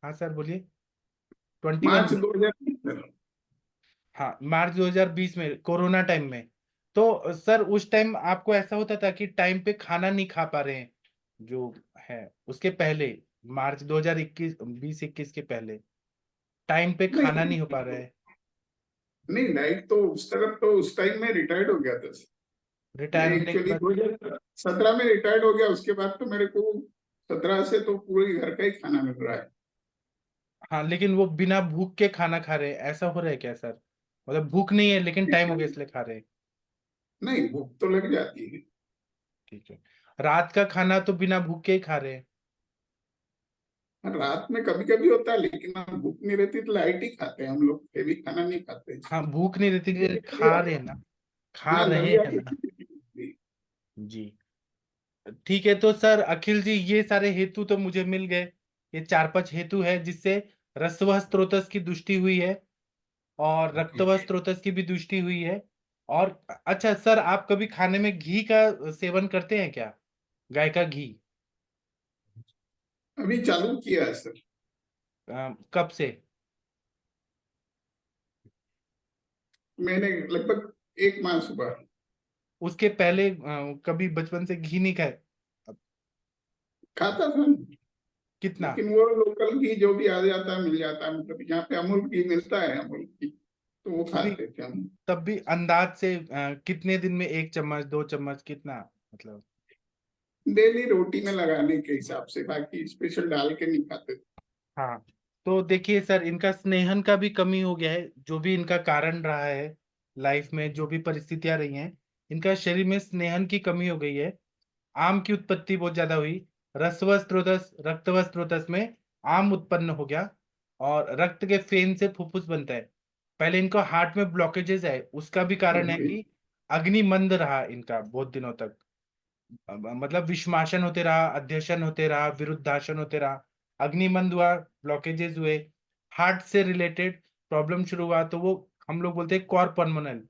हाँ सर बोलिए। 21 मार्च में? 2020 में। हाँ मार्च 2020 में, कोरोना टाइम में। तो सर उस टाइम आपको ऐसा होता था कि टाइम पे खाना नहीं खा पा रहे हैं जो है, उसके पहले, मार्च 2021 20-21 के पहले टाइम पे खाना नहीं नहीं हो पा रहा है? नहीं, डाइट तो उस तरफ तो उस टाइम में रिटायर्ड हो गया था। मैं रिटायर होने के एक्चुअली बाद? 2017 में रिटायर्ड हो गया, उसके बाद तो मेरे को 17 से तो पूरे घर का ही खाना मिल रहा है। हाँ लेकिन वो बिना भूख के खाना खा रहे हैं, ऐसा हो रहा है क्या सर? मतलब भूख नहीं है लेकिन टाइम हो गया इसलिए खा रहे हैं? नहीं, भूख तो लग जाती है। ठीक है। रात का खाना तो बिना भूख के ही खा रहे हैं? रात में कभी कभी होता है, लेकिन हम भूख नहीं रहती तो लाइट ही खाते हैं हम लोग, हेवी खाना नहीं खाते। हाँ, भूख नहीं रहती कि खा रहे हैं ना, खा हाँ, रहे तभी हैं ना। आप जी, ठीक है। तो सर अखिल जी, ये सारे हेतु तो मुझे मिल गए। ये 4-5 हेतु है जिससे रसवह स्रोतस की दुष्टि हुई है और रक्तवह स्रोतस की भी दुष्टि हुई है। और अच्छा सर, आप कभी खाने में घी का सेवन करते हैं क्या? गाय का घी? अभी चालू किया है सर। कब से? मैंने लगभग 1 माह सुबह उसके पहले कभी बचपन से घी नहीं खाए? खाता था, कितना? लेकिन वो लोकल घी जो भी आ जाता है मिल जाता है, मतलब यहाँ पे अमूल घी मिलता है, अमूल घी, तो वो अभी खाते थे हम। तब भी अंदाज से कितने दिन में 1 चम्मच 2 चम्मच कितना, मतलब? डेली रोटी में लगाने के हिसाब से, बाकी स्पेशल डाल के नहीं खाते थे। हाँ, तो देखिए सर, इनका स्नेहन का भी कमी हो गया है, जो भी इनका कारण रहा है लाइफ में, जो भी परिस्थितियां रही हैं, इनका शरीर में स्नेहन की कमी हो गई है। आम की उत्पत्ति बहुत ज्यादा हुई, रसवह स्रोतस रक्तवह स्रोतस में आम उत्पन्न हो गया, और रक्त के फेन से फुफ्फुस बनता है। पहले इनको हार्ट में ब्लॉकेजेस है, उसका भी कारण है ओके। कि अग्नि मंद रहा इनका बहुत दिनों तक। मतलब विषमाशन होते रहा, अध्यशन होते रहा, विरुद्धाशन होते रहा, अग्निमंद हुआ, ब्लॉकेजेस हुए, हार्ट से रिलेटेड प्रॉब्लम शुरू हुआ, तो वो हम लोग बोलते हैं कॉर पल्मोनल।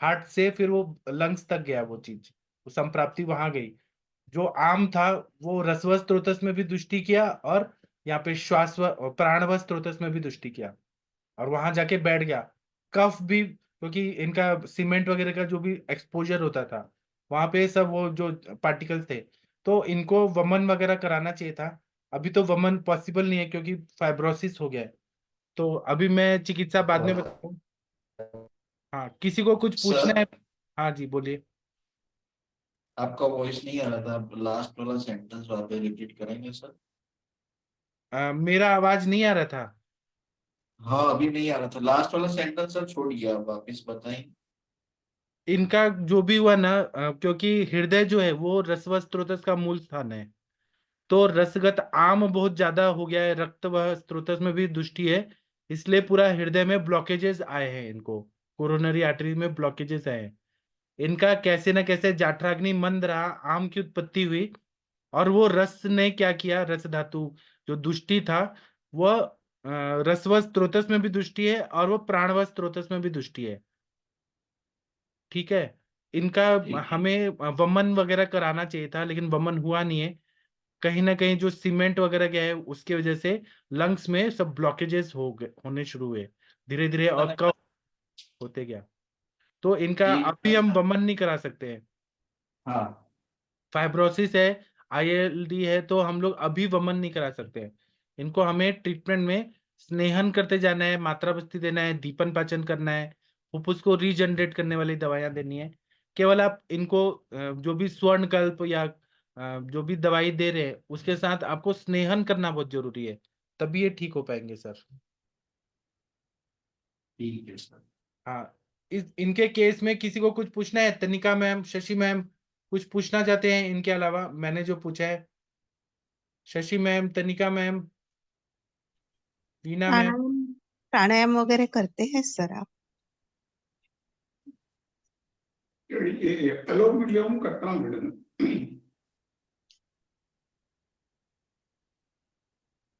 हार्ट से फिर वो लंग्स तक गया, वो चीज, वो संप्राप्ति वहां गई। जो आम था वो रसवह स्रोतस में भी दृष्टि किया, और यहाँ पे प्राणवह स्रोतस में भी दृष्टि किया, और वहां जाके बैठ गया। कफ भी, क्योंकि इनका सीमेंट वगैरह का जो भी एक्सपोजर होता था, वहां पे सब वो जो पार्टिकल्स थे, तो इनको वमन वगैरह कराना चाहिए था। अभी तो वमन पॉसिबल नहीं है क्योंकि फाइब्रोसिस हो गया है। तो अभी मैं चिकित्सा बाद में बताता हूँ। हाँ, किसी को कुछ पूछना है? सर, हाँ जी, बोलिए। आपका वॉइस नहीं आ रहा था, आप लास्ट वाला सेंटेंस वापस रिपीट करेंगे सर? मेरा आवाज नहीं आ रहा था? हाँ, अभी नहीं आ रहा था, लास्ट वाला सेंटेंस सर छोड़िए, आप वापस बताएं। इनका जो भी हुआ ना, क्योंकि हृदय जो है वो रसवह स्रोतस का मूल स्थान है, तो रसगत आम बहुत ज्यादा हो गया है, रक्त वह स्रोतस में भी दुष्टि है, इसलिए पूरा हृदय में ब्लॉकेजेस आए हैं इनको, कोरोनरी आर्टरी में ब्लॉकेजेस आए हैं। इनका कैसे न कैसे जाठराग्नि मंद रहा, आम की उत्पत्ति हुई, और वो रस ने क्या किया, रस धातु जो दुष्टि था, वह रसवह स्रोतस में भी दुष्टि है, और वो प्राणवह स्रोतस में भी दुष्टि है। ठीक है। इनका ठीक है। हमें वमन वगैरह कराना चाहिए था, लेकिन वमन हुआ नहीं है। कहीं ना कहीं जो सीमेंट वगैरह गया है उसके वजह से लंग्स में सब ब्लॉकेजेस हो गए, होने शुरू हुए धीरे धीरे, और कब होते गया। तो इनका ठीक अभी हम वमन नहीं करा सकते हैं। हाँ। फाइब्रोसिस है, आईएलडी है, तो हम लोग अभी वमन नहीं करा सकते हैं। इनको हमें ट्रीटमेंट में स्नेहन करते जाना है, मात्रा बस्ती देना है, दीपन पाचन करना है, फुफ्फुस को रीजनरेट करने वाली दवाइयां देनी है। केवल आप इनको जो भी स्वर्णकल्प या जो भी दवाई दे रहे हैं उसके साथ आपको स्नेहन करना बहुत जरूरी है, तभी ये ठीक हो पाएंगे सर। ठीक है सर। हाँ, इस इनके केस में किसी को कुछ पूछना है? तनिका मैम, शशि मैम, कुछ पूछना चाहते हैं इनके अलावा मैंने जो पूछा है? शशि मैम, तनिका मैम, वीना मैम। प्राणायाम प्राणायाम वगैरह करते हैं सर आप? ये अनुलोम विलोम करता हूँ मैडम।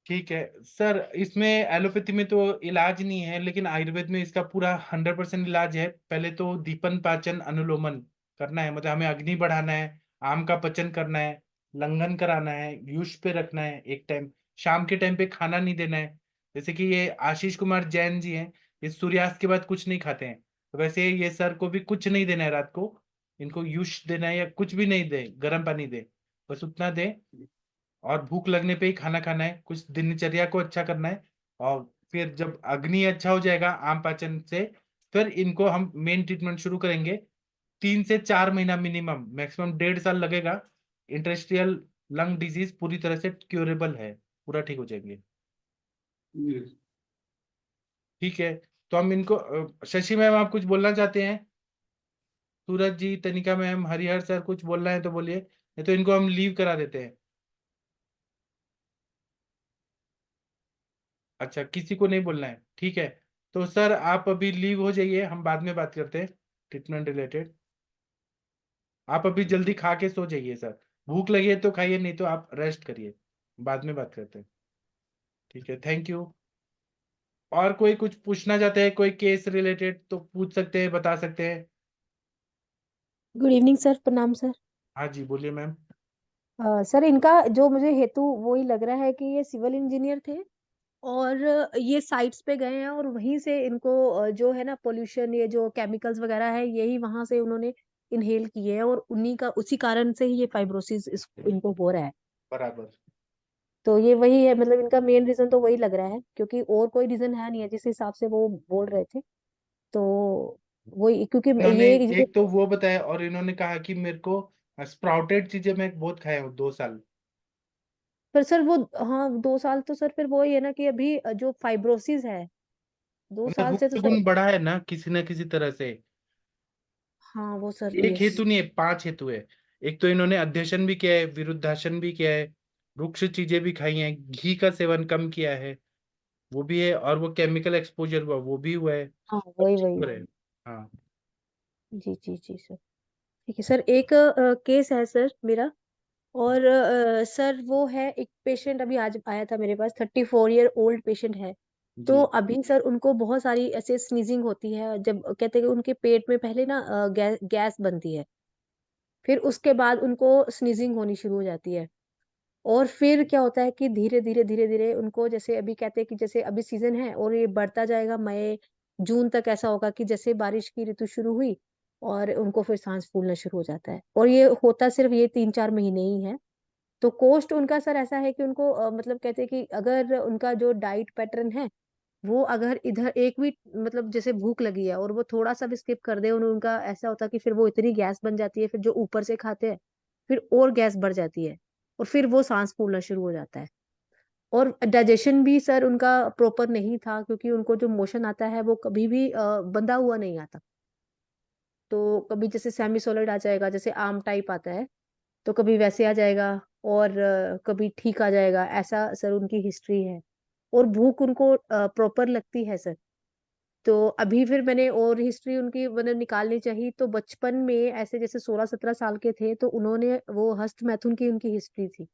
ठीक है सर, इसमें एलोपैथी में तो इलाज नहीं है, लेकिन आयुर्वेद में इसका पूरा 100% इलाज है। पहले तो दीपन पाचन अनुलोमन करना है, मतलब हमें अग्नि बढ़ाना है, आम का पचन करना है, लंघन कराना है, युष पे रखना है एक टाइम, शाम के टाइम पे खाना नहीं देना है। जैसे कि ये आशीष कुमार जैन जी हैं, ये सूर्यास्त के बाद कुछ नहीं खाते हैं, तो वैसे ये सर को भी कुछ नहीं देना है रात को। इनको युष देना है, या कुछ भी नहीं दे, गर्म पानी दे, बस उतना दे। और भूख लगने पे ही खाना खाना है, कुछ दिनचर्या को अच्छा करना है। और फिर जब अग्नि अच्छा हो जाएगा आम पाचन से, फिर इनको हम मेन ट्रीटमेंट शुरू करेंगे। 3 से 4 महीना मिनिमम, मैक्सिमम 1.5 साल लगेगा। इंटरेस्टियल लंग डिजीज पूरी तरह से क्योरेबल है, पूरा ठीक हो जाएंगे। ठीक है, तो हम इनको शशि मैम, आप कुछ बोलना चाहते हैं? सूरज जी, तनिका मैम, हरिहर सर, कुछ बोलना है तो बोलिए, नहीं तो इनको हम लीव करा देते हैं। अच्छा, किसी को नहीं बोलना है, ठीक है। तो सर आप अभी लीव हो जाइए, हम बाद में बात करते हैं ट्रीटमेंट रिलेटेड। आप अभी जल्दी खा के सो जाइए सर, भूख लगी है तो खाइए, नहीं तो आप रेस्ट करिए, बाद में बात करते हैं। ठीक है, थैंक यू। और कोई कुछ पूछना चाहते हैं, कोई केस रिलेटेड तो पूछ सकते हैं, बता सकते हैं। गुड इवनिंग सर, प्रणाम सर। हाँ जी, बोलिए मैम। सर इनका जो मुझे हेतु वही लग रहा है कि ये सिविल इंजीनियर थे और ये साइट्स पे गए हैं और वहीं से इनको जो है ना पोल्यूशन, ये जो केमिकल्स वगैरह है यही वहां से उन्होंने इनहेल किए हैं और उन्हीं का उसी कारण से ही ये फाइब्रोसिस इनको हो रहा है। बराबर। तो ये वही है, मतलब इनका मेन रीजन तो वही लग रहा है, क्योंकि और कोई रीजन है नहीं है जिस हिसाब से वो बोल रहे थे। तो वही, क्योंकि इन्होंने ये एक तो वो बताया, और इन्होंने कहा कि मेरे को स्प्राउटेड चीजें मैं बहुत खाया हूँ 2 साल। पर सर वो, हाँ 2 साल तो सर फिर वही है ना कि अभी जो फाइब्रोसिस है दो मतलब साल से तो गुण सर। गुण बढ़ा है ना किसी न किसी तरह से। हाँ वो सर, एक यस। हेतु नहीं है, 5 हेतु है। एक तो इन्होंने अध्ययन भी किया है, विरुद्धासन भी किया है, रुक्ष चीजें भी खाई हैं, घी का सेवन कम किया है, वो भी है, और वो केमिकल एक्सपोजर हुआ वो भी हुआ है, हाँ सब वही चीज वही। हो रहा है। हाँ। जी जी जी सर। ठीक है सर, एक केस है सर मेरा। और सर वो है एक पेशेंट अभी आज आया था मेरे पास, 34 ईयर ओल्ड पेशेंट है। तो जी। अभी सर उनको बहुत सारी ऐसे स्नीजिंग होती है, जब कहते हैं कि उनके पेट में पहले ना गैस बनती है, फिर उसके बाद उनको स्नीजिंग होनी शुरू हो जाती है। और फिर क्या होता है कि धीरे धीरे धीरे धीरे उनको, जैसे अभी कहते हैं कि जैसे अभी सीजन है और ये बढ़ता जाएगा मई जून तक, ऐसा होगा कि जैसे बारिश की ऋतु शुरू हुई और उनको फिर सांस फूलना शुरू हो जाता है। और ये होता सिर्फ ये 3-4 महीने ही है। तो कोस्ट उनका सर ऐसा है कि उनको मतलब कहते हैं कि अगर उनका जो डाइट पैटर्न है वो अगर इधर एक भी, मतलब जैसे भूख लगी है और वो थोड़ा सा भी स्किप कर दे, उनका ऐसा होता है कि फिर वो इतनी गैस बन जाती है, फिर जो ऊपर से खाते हैं फिर और गैस बढ़ जाती है और फिर वो सांस फूलना शुरू हो जाता है। और डाइजेशन भी सर उनका प्रॉपर नहीं था, क्योंकि उनको जो मोशन आता है वो कभी भी बंधा हुआ नहीं आता। तो कभी जैसे सेमी सॉलिड आ जाएगा, जैसे आम टाइप आता है, तो कभी वैसे आ जाएगा और कभी ठीक आ जाएगा, ऐसा सर उनकी हिस्ट्री है। और भूख उनको प्रॉपर लगती है सर। तो अभी फिर मैंने और हिस्ट्री उनकी मैंने निकालनी चाहिए, तो बचपन में ऐसे जैसे 16-17 साल के थे तो उन्होंने वो हस्तमैथुन की उनकी हिस्ट्री थी।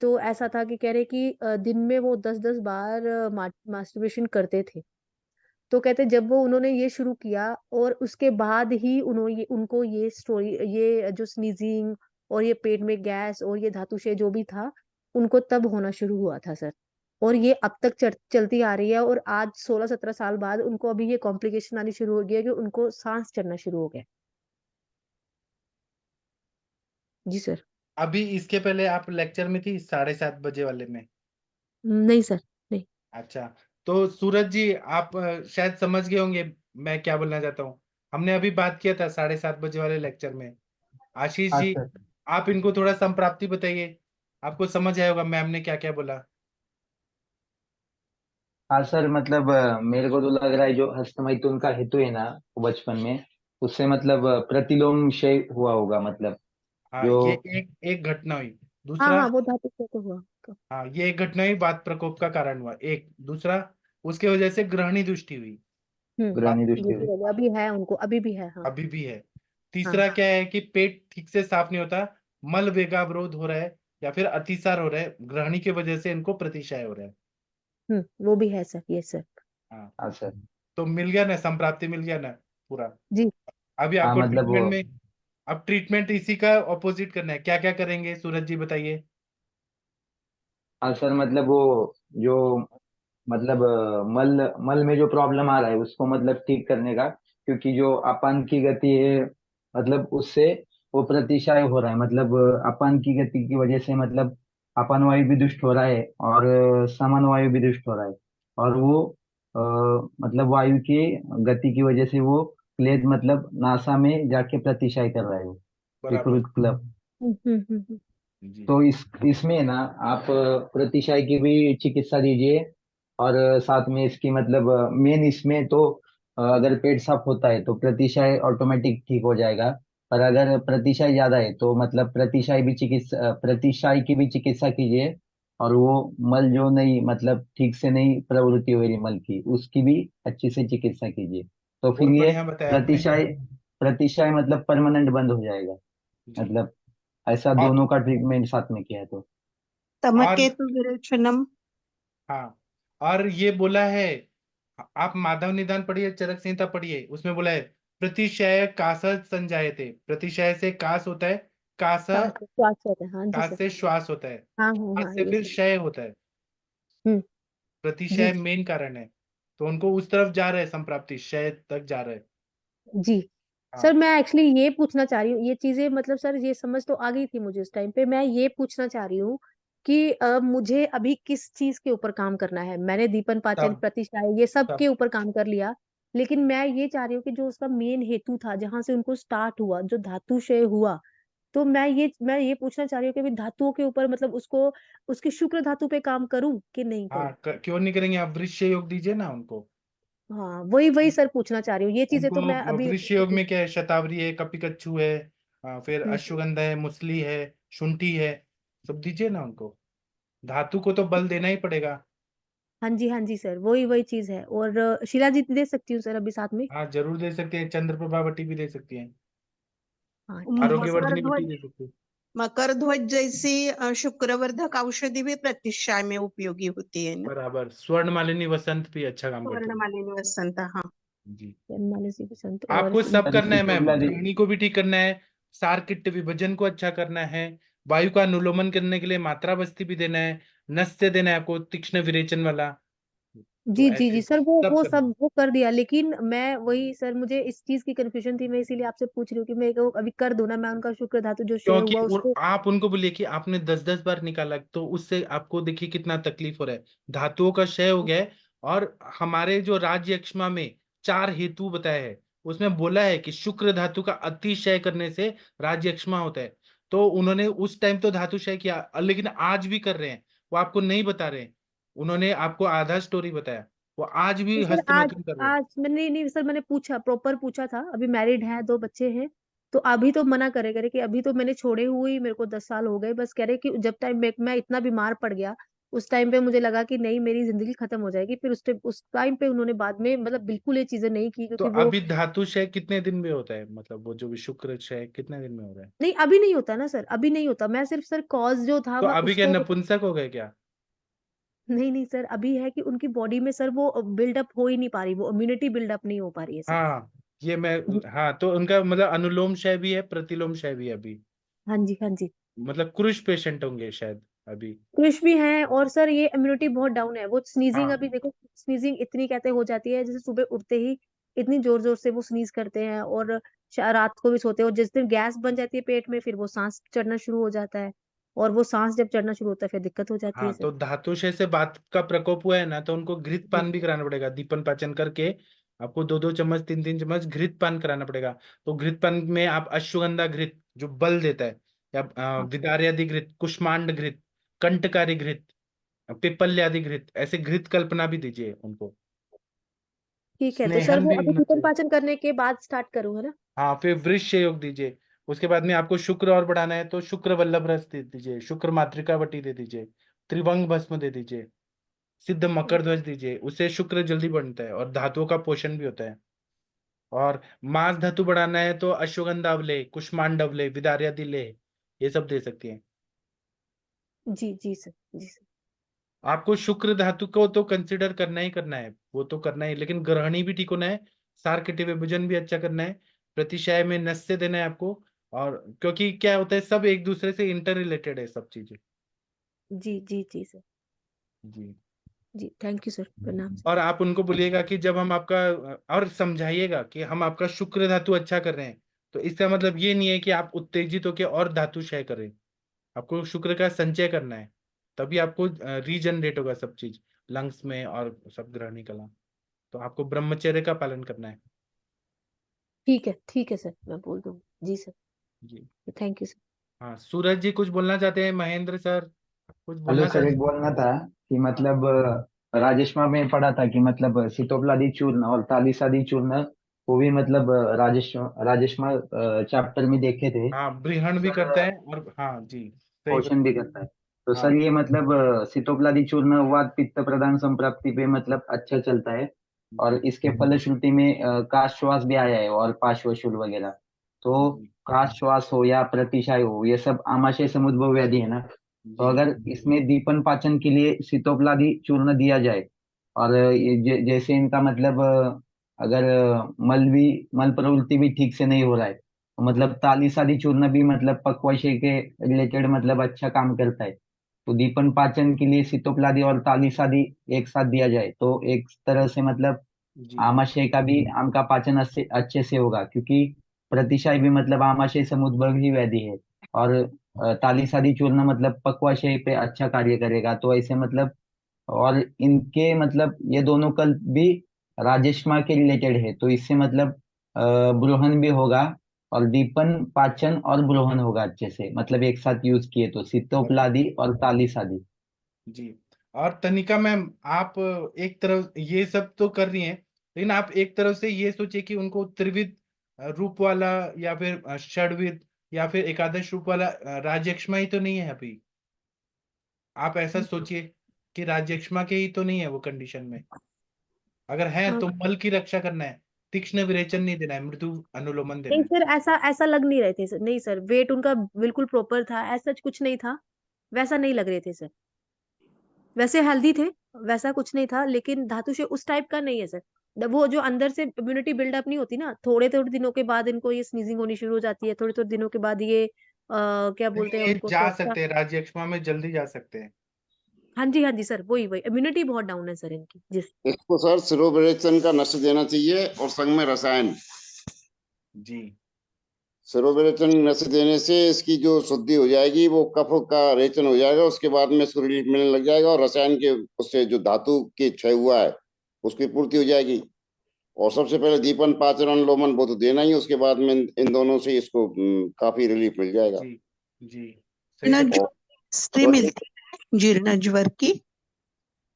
तो ऐसा था कि कह रहे कि दिन में वो 10-10 बार मास्टरबेशन करते थे। तो कहते जब वो उन्होंने ये शुरू किया और उसके बाद ही उन्होंने उनको ये स्टोरी, ये जो स्नीजिंग और ये पेट में गैस और ये धातुशय जो भी था, उनको तब होना शुरू हुआ था सर। और ये अब तक चलती आ रही है, और आज 16-17 साल बाद उनको अभी ये कॉम्प्लिकेशन आनी शुरू हो गई है कि उनको सांस चढ़ना शुरू हो गया। जी सर। अभी इसके पहले आप लेक्चर में थी 7:30 बजे वाले में? नहीं सर, नहीं। अच्छा, तो सूरज जी आप शायद समझ गए होंगे मैं क्या बोलना चाहता हूँ। हमने अभी बात किया था 7:30 बजे वाले लेक्चर में। आशीष हाँ जी, सर। आप इनको थोड़ा संप्राप्ति बताइए, आपको समझ आया होगा मैम ने क्या क्या बोला। हाँ सर, मतलब मेरे को तो लग रहा है जो हस्तमैथुन का हेतु है ना, वो बचपन में उससे मतलब प्रतिलोम क्षय हुआ होगा, मतलब हाँ, जो। ये एक एक घटना हुई। हाँ दूसरा, हाँ, वो धातुशय तो हुआ तो। हाँ ये एक घटना ही बात प्रकोप का कारण हुआ एक। दूसरा, उसके वजह से ग्रहणी दृष्टि हुई। बात ग्रहणी ये दृष्टि भी हुई। है, अभी है उनको, अभी भी है, हाँ। अभी भी है। हाँ तीसरा क्या है कि पेट ठीक से साफ नहीं होता, मल वेगावरोध हो रहा है, या फिर अतिसार हो रहा है, ग्रहणी की वजह से इनको प्रतिशय हो रहा है। वो भी है सर, ये सर। हाँ। हाँ सर। तो मिल गया ना, संप्राप्ति मिल गया ना पूरा। जी। अभी हाँ आपको मतलब वो। ट्रीटमेंट में, अब ट्रीटमेंट इसी का ऑपोजिट करना है, क्या क्या करेंगे सूरज जी बताइए। हाँ सर, मतलब वो जो मतलब मल मल में जो प्रॉब्लम आ रहा है उसको मतलब ठीक करने का, क्योंकि जो अपान की गति है मतलब उससे वो प्रतिशय हो रहा है, मतलब अपान की गति की वजह से मतलब अपान वायु भी दुष्ट हो रहा है और समान वायु भी दुष्ट हो रहा है। और वो अ, मतलब वायु की गति की वजह से वो क्लेद मतलब नासा में जाके प्रतिशय कर रहा है वो बराबर। विकृत क्लब। हम्म। जी। तो इसमें ना आप प्रतिशय की भी चिकित्सा दीजिए। और साथ में इसकी मतलब मेन इसमें तो अगर पेट साफ होता है तो प्रतिशय ऑटोमेटिक ठीक हो जाएगा। पर अगर प्रतिशय ज्यादा है तो मतलब प्रतिशय की भी चिकित्सा कीजिए। और वो मल जो नहीं मतलब ठीक से नहीं प्रवृत्ति हो रही मल की, उसकी भी अच्छी से चिकित्सा कीजिए। तो फिर बहुत ये बढ़िया बताया आपने। प्रतिशय मतलब परमानेंट बंद हो जाएगा। जी। मतलब ऐसा और दोनों का ट्रीटमेंट साथ में किया है तो। तमकेतु विरेचनम। हाँ, और ये बोला है, आप माधव निदान पढ़िए, चरक संहिता पढ़िए, उसमें बोला है प्रतिशय कास संजायते, प्रतिशय से कास होता है, कास श्वास होता है, हाँ जी कास सर। से श्वास होता है, हाँ हाँ श्वास हाँ, से ये फिर सब। क्षय होता है। जी प्रतिशय जी मेन कारण है, तो उनको उस तरफ जा रहे हैं, संप्राप्ति क्षय तक जा रहे हैं। जी। हाँ सर मैं एक्चुअली ये पूछना चाह रही हूँ, ये चीजें मतलब सर ये समझ तो आ गई थी मुझे उस टाइम पे। मैं ये पूछना चाह रही हूँ कि मुझे अभी किस चीज के ऊपर काम करना है। मैंने दीपन पाचन तब प्रतिष्ठाएं ये सब तब के ऊपर काम कर लिया, लेकिन मैं ये चाह रही हूँ कि जो उसका मेन हेतु था, जहां से उनको स्टार्ट हुआ, जो धातु क्षय हुआ, तो मैं ये पूछना चाह रही हूँ कि अभी धातुओं के ऊपर मतलब उसको उसकी शुक्र धातु पे काम करूं कि नहीं करूं। हाँ, क्यों नहीं करेंगे, आप वृश्य योग दीजिए ना उनको। हाँ वही वही सर पूछना चाह रही हूँ, ये चीजें तो मैं उनको अभी। वृश्य योग में क्या है, शतावरी है, कपिकच्छु है, फिर हम्म, अश्वगंधा है, मुसली है, शुंठी है, सब दीजिए ना उनको। धातु को तो बल देना ही पड़ेगा। हाँ जी सर, वही वही चीज है। और शीला जी दे सकती हूँ सर अभी साथ में। हाँ, जरूर दे सकते हैं, चंद्र प्रभावती भी दे सकती हैं, हाँ ठीक है सर। आरोग्यवर्धिनी मकर वटी ध्वज, दे सकती है। मकर ध्वज जैसी शुक्रवर्धक औषधि भी प्रतिष्ठा में उपयोगी होती है ना। बराबर, स्वर्ण मालिनी वसंत भी अच्छा काम करती है। वर्णमालिनी वसंत, हाँ। जी। जन्माले से बसंत और आपको सब सर करना है मैम, सीतोपलादी। गृहिणी को भी ठीक करना है, सारकिट्ट विभजन को अच्छा करना है, वायु का अनुलोमन करने के लिए मात्रा बस्ती भी देना है, नस्य देना है आपको, तीक्ष्ण विरेचन वाला। तो जी ऐसे सर, वो सब वो करना है। सब वो कर दिया। लेकिन मैं वही सर, मुझे इस चीज की कंफ्यूजन थी, मैं इसीलिए आपसे पूछ रही हूँ कि मैं को अभी कर दूं ना, मैं उनका शुक्र धातु जो क्षय क्योंकि हुआ उसको। आप उनको बोलिए कि आपने 10-10 बार निकाला, तो उससे आपको देखिए कितना तकलीफ हो रहा है, धातुओं का क्षय हो गया है। और हमारे जो राज्य यक्ष्मा में 4 हेतु बताए हैं, उसमें बोला है कि शुक्र धातु का अतिशय करने से राज्य यक्ष्मा होता है। तो उन्होंने उस टाइम तो धातु क्षय किया, लेकिन आज भी कर रहे हैं, वो आपको नहीं बता रहे हैं। उन्होंने आपको आधा स्टोरी बताया, वो आज भी नहीं सर, हस्त आज मैथुन कर रहे हैं। आज मैंने नहीं नहीं सर, मैंने पूछा, प्रॉपर पूछा था। अभी मैरिड है, 2 बच्चे हैं, तो अभी तो मना करे कि अभी तो मैंने छोड़े हुए ही, मेरे को 10 साल हो गए। बस कह रहे कि जब टाइम मैं इतना बीमार पड़ गया, उस टाइम पे मुझे लगा कि नहीं मेरी जिंदगी खत्म हो जाएगी। फिर उस टाइम पे उन्होंने बाद में मतलब बिल्कुल ये चीजें नहीं की, तो क्योंकि वो। अभी धातु क्षय कितने दिन में होता है, मतलब वो जो भी शुक्र क्षय कितने दिन में हो रहा है? नहीं अभी नहीं होता ना सर, अभी नहीं होता। मैं सिर्फ सर कॉज जो था तो मैं अभी क्या उसको। नपुंसक हो गए क्या? नहीं नहीं सर, अभी है कि उनकी बॉडी में सर वो बिल्डअप हो ही नहीं पा रही, वो इम्यूनिटी बिल्डअप नहीं हो पा रही है सर। हाँ, ये मैं, जी हाँ, तो उनका मतलब अनुलोम क्षय भी है, प्रतिलोम क्षय भी है अभी, हाँ जी हाँ जी। मतलब क्रूश पेशेंट होंगे शायद अभी। क्रिश भी हैं, और सर ये इम्यूनिटी बहुत डाउन है। वो स्नीजिंग हाँ अभी देखो, स्नीजिंग इतनी कहते हो जाती है, जैसे सुबह उठते ही इतनी जोर जोर से वो स्नीज करते हैं, और रात को भी सोते हैं। और जिस दिन गैस बन जाती है पेट में, फिर वो सांस चढ़ना शुरू हो जाता है, और वो सांस जब चढ़ना शुरू होता है फिर दिक्कत हो जाती है हाँ, सर। तो धातु क्षय से बात का प्रकोप हुआ है ना, तो उनको घृत जी पान भी कराना पड़ेगा, दीपन पाचन करके आपको 2-2 चम्मच 3-3 चम्मच घृत पान कराना पड़ेगा। तो घृत पान में आप अश्वगंधा घृत जो बल देता है, या हाँ विदार्यादि घृत, कुष्मांड घृत, कंटकारी घृत, पिपल्यादि घृत, ऐसे घृत कल्पना भी दीजिए उनको। ठीक है, तो सर स्नेहन वो भी अभी होना विपन चाहिए। पाचन करने के बाद स्टार्ट करूँ है ना। हाँ, फिर वृक्ष योग दीजिए। उसके बाद में आपको शुक्र और बढ़ाना है, तो शुक्र वल्लभ रस दे दीजिए, शुक्र मातृका वटी दे दीजिए, त्रिभंग भस्म दे दीजिए, सिद्ध मकर ध्वज दीजिए, उससे शुक्र जल्दी बढ़ता है और धातुओं का पोषण भी होता है। और मांस धातु बढ़ाना है तो अश्वगंधा अवले, कुष्मांड अवले, विदार्यादि लेह, ये सब दे सकती हैं। जी सर, जी सर। आपको शुक्र धातु को तो कंसिडर करना ही करना है, वो तो करना है, लेकिन ग्रहणी भी ठीक होना है, सारकटी विभजन भी अच्छा करना है, प्रतिशय में नस्य देना है आपको। और क्योंकि क्या होता है, सब एक दूसरे से इंटर रिलेटेड है सब चीजें। जी सर। जी। जी थैंक यू सर, प्रणाम सर। और आप उनको बोलिएगा कि जब हम आपका, और समझाइएगा कि हम आपका शुक्र धातु अच्छा कर रहे हैं, तो इसका मतलब ये नहीं है कि आप उत्तेजित होकर और धातु क्षय करें। आपको शुक्र का संचय करना है, तभी आपको रीजनरेट होगा सब चीज, लंग्स में और सब ग्रहणी कला। तो आपको ब्रह्मचर्य का पालन करना है। ठीक है सर, मैं बोल दूंगी जी सर। जी। Thank you sir. हाँ, सूरज जी कुछ बोलना चाहते हैं, महेंद्र सर कुछ हेलो बोलना सर, चाहते एक बोलना था कि हैं? मतलब राजेशमा में पढ़ा था कि मतलब सीतोपलादी चूर्ण और तालिसादी चूर्ण, वो भी मतलब राजेशमा चैप्टर में देखे थे हाँ, ब्रीहण भी सर। करता है, और हाँ जी, सही पोषण बात। भी करता है। तो हाँ सर ये मतलब सितोप्लादी चूर्ण वात पित्त प्रदान संप्राप्ति पे मतलब अच्छा चलता है। और जी इसके फलश्रुति में काश श्वास भी आया है और पार्श्वशूल वगैरह। तो जी काश श्वास हो या प्रतिशाय हो, ये सब आमाशय समुद्भव व्याधि है ना। तो जी अगर इसमें दीपन पाचन के लिए सितोप्लादी चूर्ण दिया जाए, और ये जैसे इनका मतलब अगर मल प्रवृत्ति भी ठीक से नहीं हो रहा है, तो मतलब तालीसादी चूर्ण भी मतलब पक्वाशय के रिलेटेड मतलब अच्छा काम करता है। तो दीपन पाचन के लिए सितोप्लादी और तालीसादी एक साथ दिया जाए तो एक तरह से मतलब जी आमाशय का भी आम का पाचन अच्छे से होगा, क्योंकि प्रतिशाय भी मतलब आमाशय समुद्भव ही व्याधि है। और तालीसादी चूर्ण मतलब पक्वाशय पे अच्छा कार्य करेगा। तो ऐसे मतलब, और इनके मतलब ये दोनों कल भी राजेश्मा के रिलेटेड है, तो इससे मतलब ब्रोहन भी होगा, और दीपन पाचन और ब्रोहन होगा अच्छे से, मतलब एक साथ यूज किए तो सितोप्लादी और तालीसादी। जी। और तनिका मैम, आप एक तरफ ये सब तो कर रही हैं, लेकिन आप एक तरफ से ये सोचिए कि उनको त्रिविध रूप वाला या फिर षड्विध या फिर एकादश रूप वाला राजयक्ष्मा ही तो नहीं है अभी। आप ऐसा सोचिए कि राजयक्ष्मा के ही तो नहीं है वो कंडीशन में। अगर है हाँ, तो मल की रक्षा करना है, तीक्ष्ण विरेचन नहीं देना है, मृदु अनुलोमन देना नहीं है। सर, ऐसा ऐसा लग नहीं रहे थे सर, नहीं सर, वेट उनका बिल्कुल प्रॉपर था, ऐसा कुछ नहीं था, वैसा नहीं लग रहे थे सर। वैसे हेल्दी थे, वैसा कुछ नहीं था, लेकिन धातुशय उस टाइप का नहीं है सर। वो जो अंदर से इम्यूनिटी बिल्डअप नहीं होती ना, थोड़े थोड़े दिनों के बाद इनको ये स्नीजिंग होनी शुरू हो जाती है, थोड़े थोड़े दिनों के बाद ये क्या बोलते हैं ये उनको, जा त्वचा। सकते हैं, राजयक्ष्मा में जल्दी जा सकते हैं। हाँ जी सर, वही वही इम्यूनिटी बहुत डाउन है सर इनकी, जिस। इसको सर सिरोविरेचन का नश देना चाहिए और संग में रसायन। जी सिरोविरेचन नश देने से इसकी जो शुद्धि हो जाएगी, वो कफ का रेचन हो जाएगा, उसके बाद में इसको रिलीफ मिलने लग जाएगा, और रसायन के उससे जो धातु की क्षय हुआ है उसकी पूर्ति हो जाएगी। और सबसे पहले दीपन पाचन अनुलोमन वो तो देना ही, उसके बाद में इन दोनों से इसको काफी रिलीफ मिल जाएगा। जी जी सही जीर्ण बता। और, हिस्ट्री और मिलती है जीर्ण ज्वर की?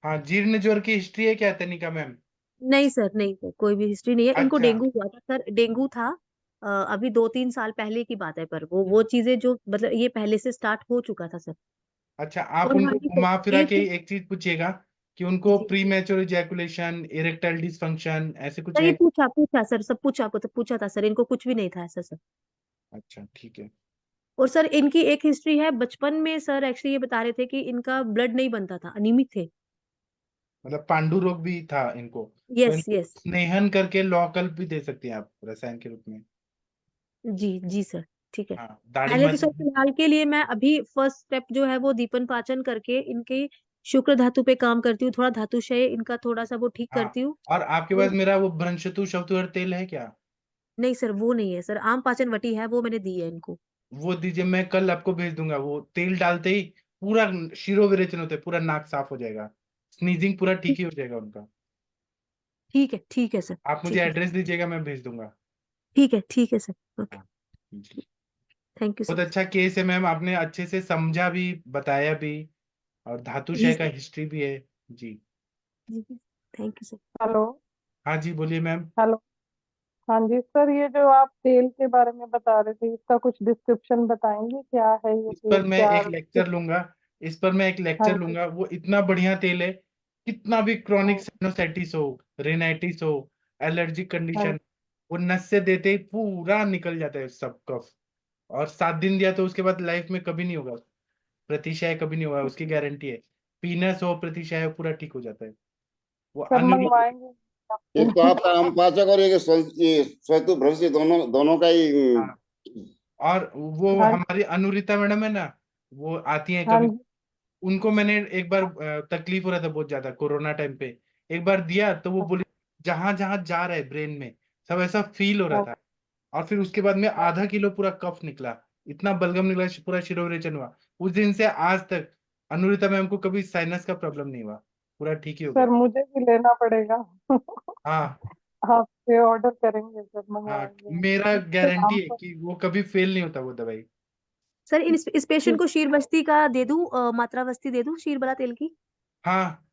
हाँ, जीर्ण ज्वर की हिस्ट्री है क्या तनिका मैम? नहीं सर, नहीं सर, कोई भी हिस्ट्री नहीं है इनको। अच्छा डेंगू हुआ था सर, डेंगू था अभी 2-3 साल पहले की बात है, पर वो चीजें जो मतलब ये पहले से स्टार्ट हो चुका था सर। अच्छा, आप और हाँ उनको जी घुमा फिरा सर, के एज। एक चीज पूछिएगा कि उनको जी premature ejaculation, erectile dysfunction ऐसे कुछ सर, ये है? पूछा पूछा सर, सब पूछा को तो पूछा था सर, इनको कुछ भी नहीं था ऐसा सर। अच्छा ठीक है। और सर इनकी एक हिस्ट्री है बचपन में सर, एक्चुअली ये बता रहे थे कि इनका ब्लड नहीं बनता था, अनीमिक थे। मतलब पांडु रोग भी था इनको, तो यस इनको यस। स्नेहन करके लॉकल्प भी दे सकती हैं आप रसायन के रूप में। जी जी सर, ठीक है। हाँ, दाढ़ी पहले तो मत। सर फिलहाल के लिए मैं अभी फर्स्ट स्टेप जो है वो दीपन पाचन करके इनके शुक्र धातु पे काम करती हूँ, थोड़ा धातुशय इनका थोड़ा सा वो ठीक हाँ, करती हूँ। और आपके और पास मेरा वो भ्रंशतु शब्दहर तेल है क्या? नहीं सर, वो नहीं है सर, आम पाचन वटी है, वो मैंने दी है इनको। वो दीजिए, मैं कल आपको भेज दूंगा। वो तेल डालते ही पूरा शिरो विरेचन होता है, पूरा नाक साफ हो जाएगा, स्नीजिंग पूरा ठीक ही हो जाएगा उनका। ठीक है सर, आप मुझे ठीक है, एड्रेस दीजिएगा, मैं भेज दूंगा। ठीक है सर, ओके। हाँ जी। थैंक यू बहुत सर। अच्छा केस है मैम, आपने अच्छे से समझा भी, बताया भी, और जी धातुशय का सर, हिस्ट्री भी है। जी जी थैंक यू सर। हेलो। हाँ जी, बोलिए मैम। हेलो। हाँ जी सर, ये जो आप तेल के बारे में बता रहे थे, इसका कुछ डिस्क्रिप्शन बताएंगे, क्या है ये इस पर तेल, मैं क्या एक लेक्चर लूंगा। इस पर मैं एक हाँ लेक्चर जी। लूंगा। वो इतना बढ़िया तेल है, कितना भी क्रॉनिक हाँ साइनोसाइटिस हो, रेनाइटिस हो, एलर्जिक हाँ। कंडीशन, वो नस से देते ही पूरा निकल जाता है सब कफ। और 7 दिन दिया तो उसके बाद लाइफ में कभी नहीं होगा प्रतिशय, कभी नहीं होगा, उसकी गारंटी है। पीनस हो, प्रतिशय हो, पूरा ठीक हो जाता है। वो सर अनुलोम। मंगवाएंगे एक तो आपसे। आपका आम पाचक और ये स्वैतु भ्रंश, ये दोनों दोनों का ही हाँ, और वो हाँ हमारी अनुरिता मैडम है ना, वो आती हैं हाँ कभी। जी। उनको मैंने एक बार तकलीफ हो रहा था बहुत ज्यादा कोरोना टाइम पे, एक बार दिया तो वो बोली जहां जहां जा रहा है ब्रेन में सब ऐसा फील हो रहा हाँ था। और फिर उसके बाद में आधा किलो पूरा कफ निकला, इतना बलगम निकला, पूरा शिरोविरेचन हुआ। उस दिन से आज तक अनुरिता मैम को कभी साइनस का प्रॉब्लम नहीं हुआ, पूरा ठीक ही हो गया। सर मुझे भी लेना पड़ेगा। हाँ आपसे ऑर्डर करेंगे सर, हाँ, मंगवाएंगे। मेरा सर गारंटी आम है पर। कि वो कभी फेल नहीं होता वो दवाई। सर इस पेशेंट को शीर बस्ती का दे दूं, मात्रा बस्ती दे दूं शीर बला तेल की? हाँ,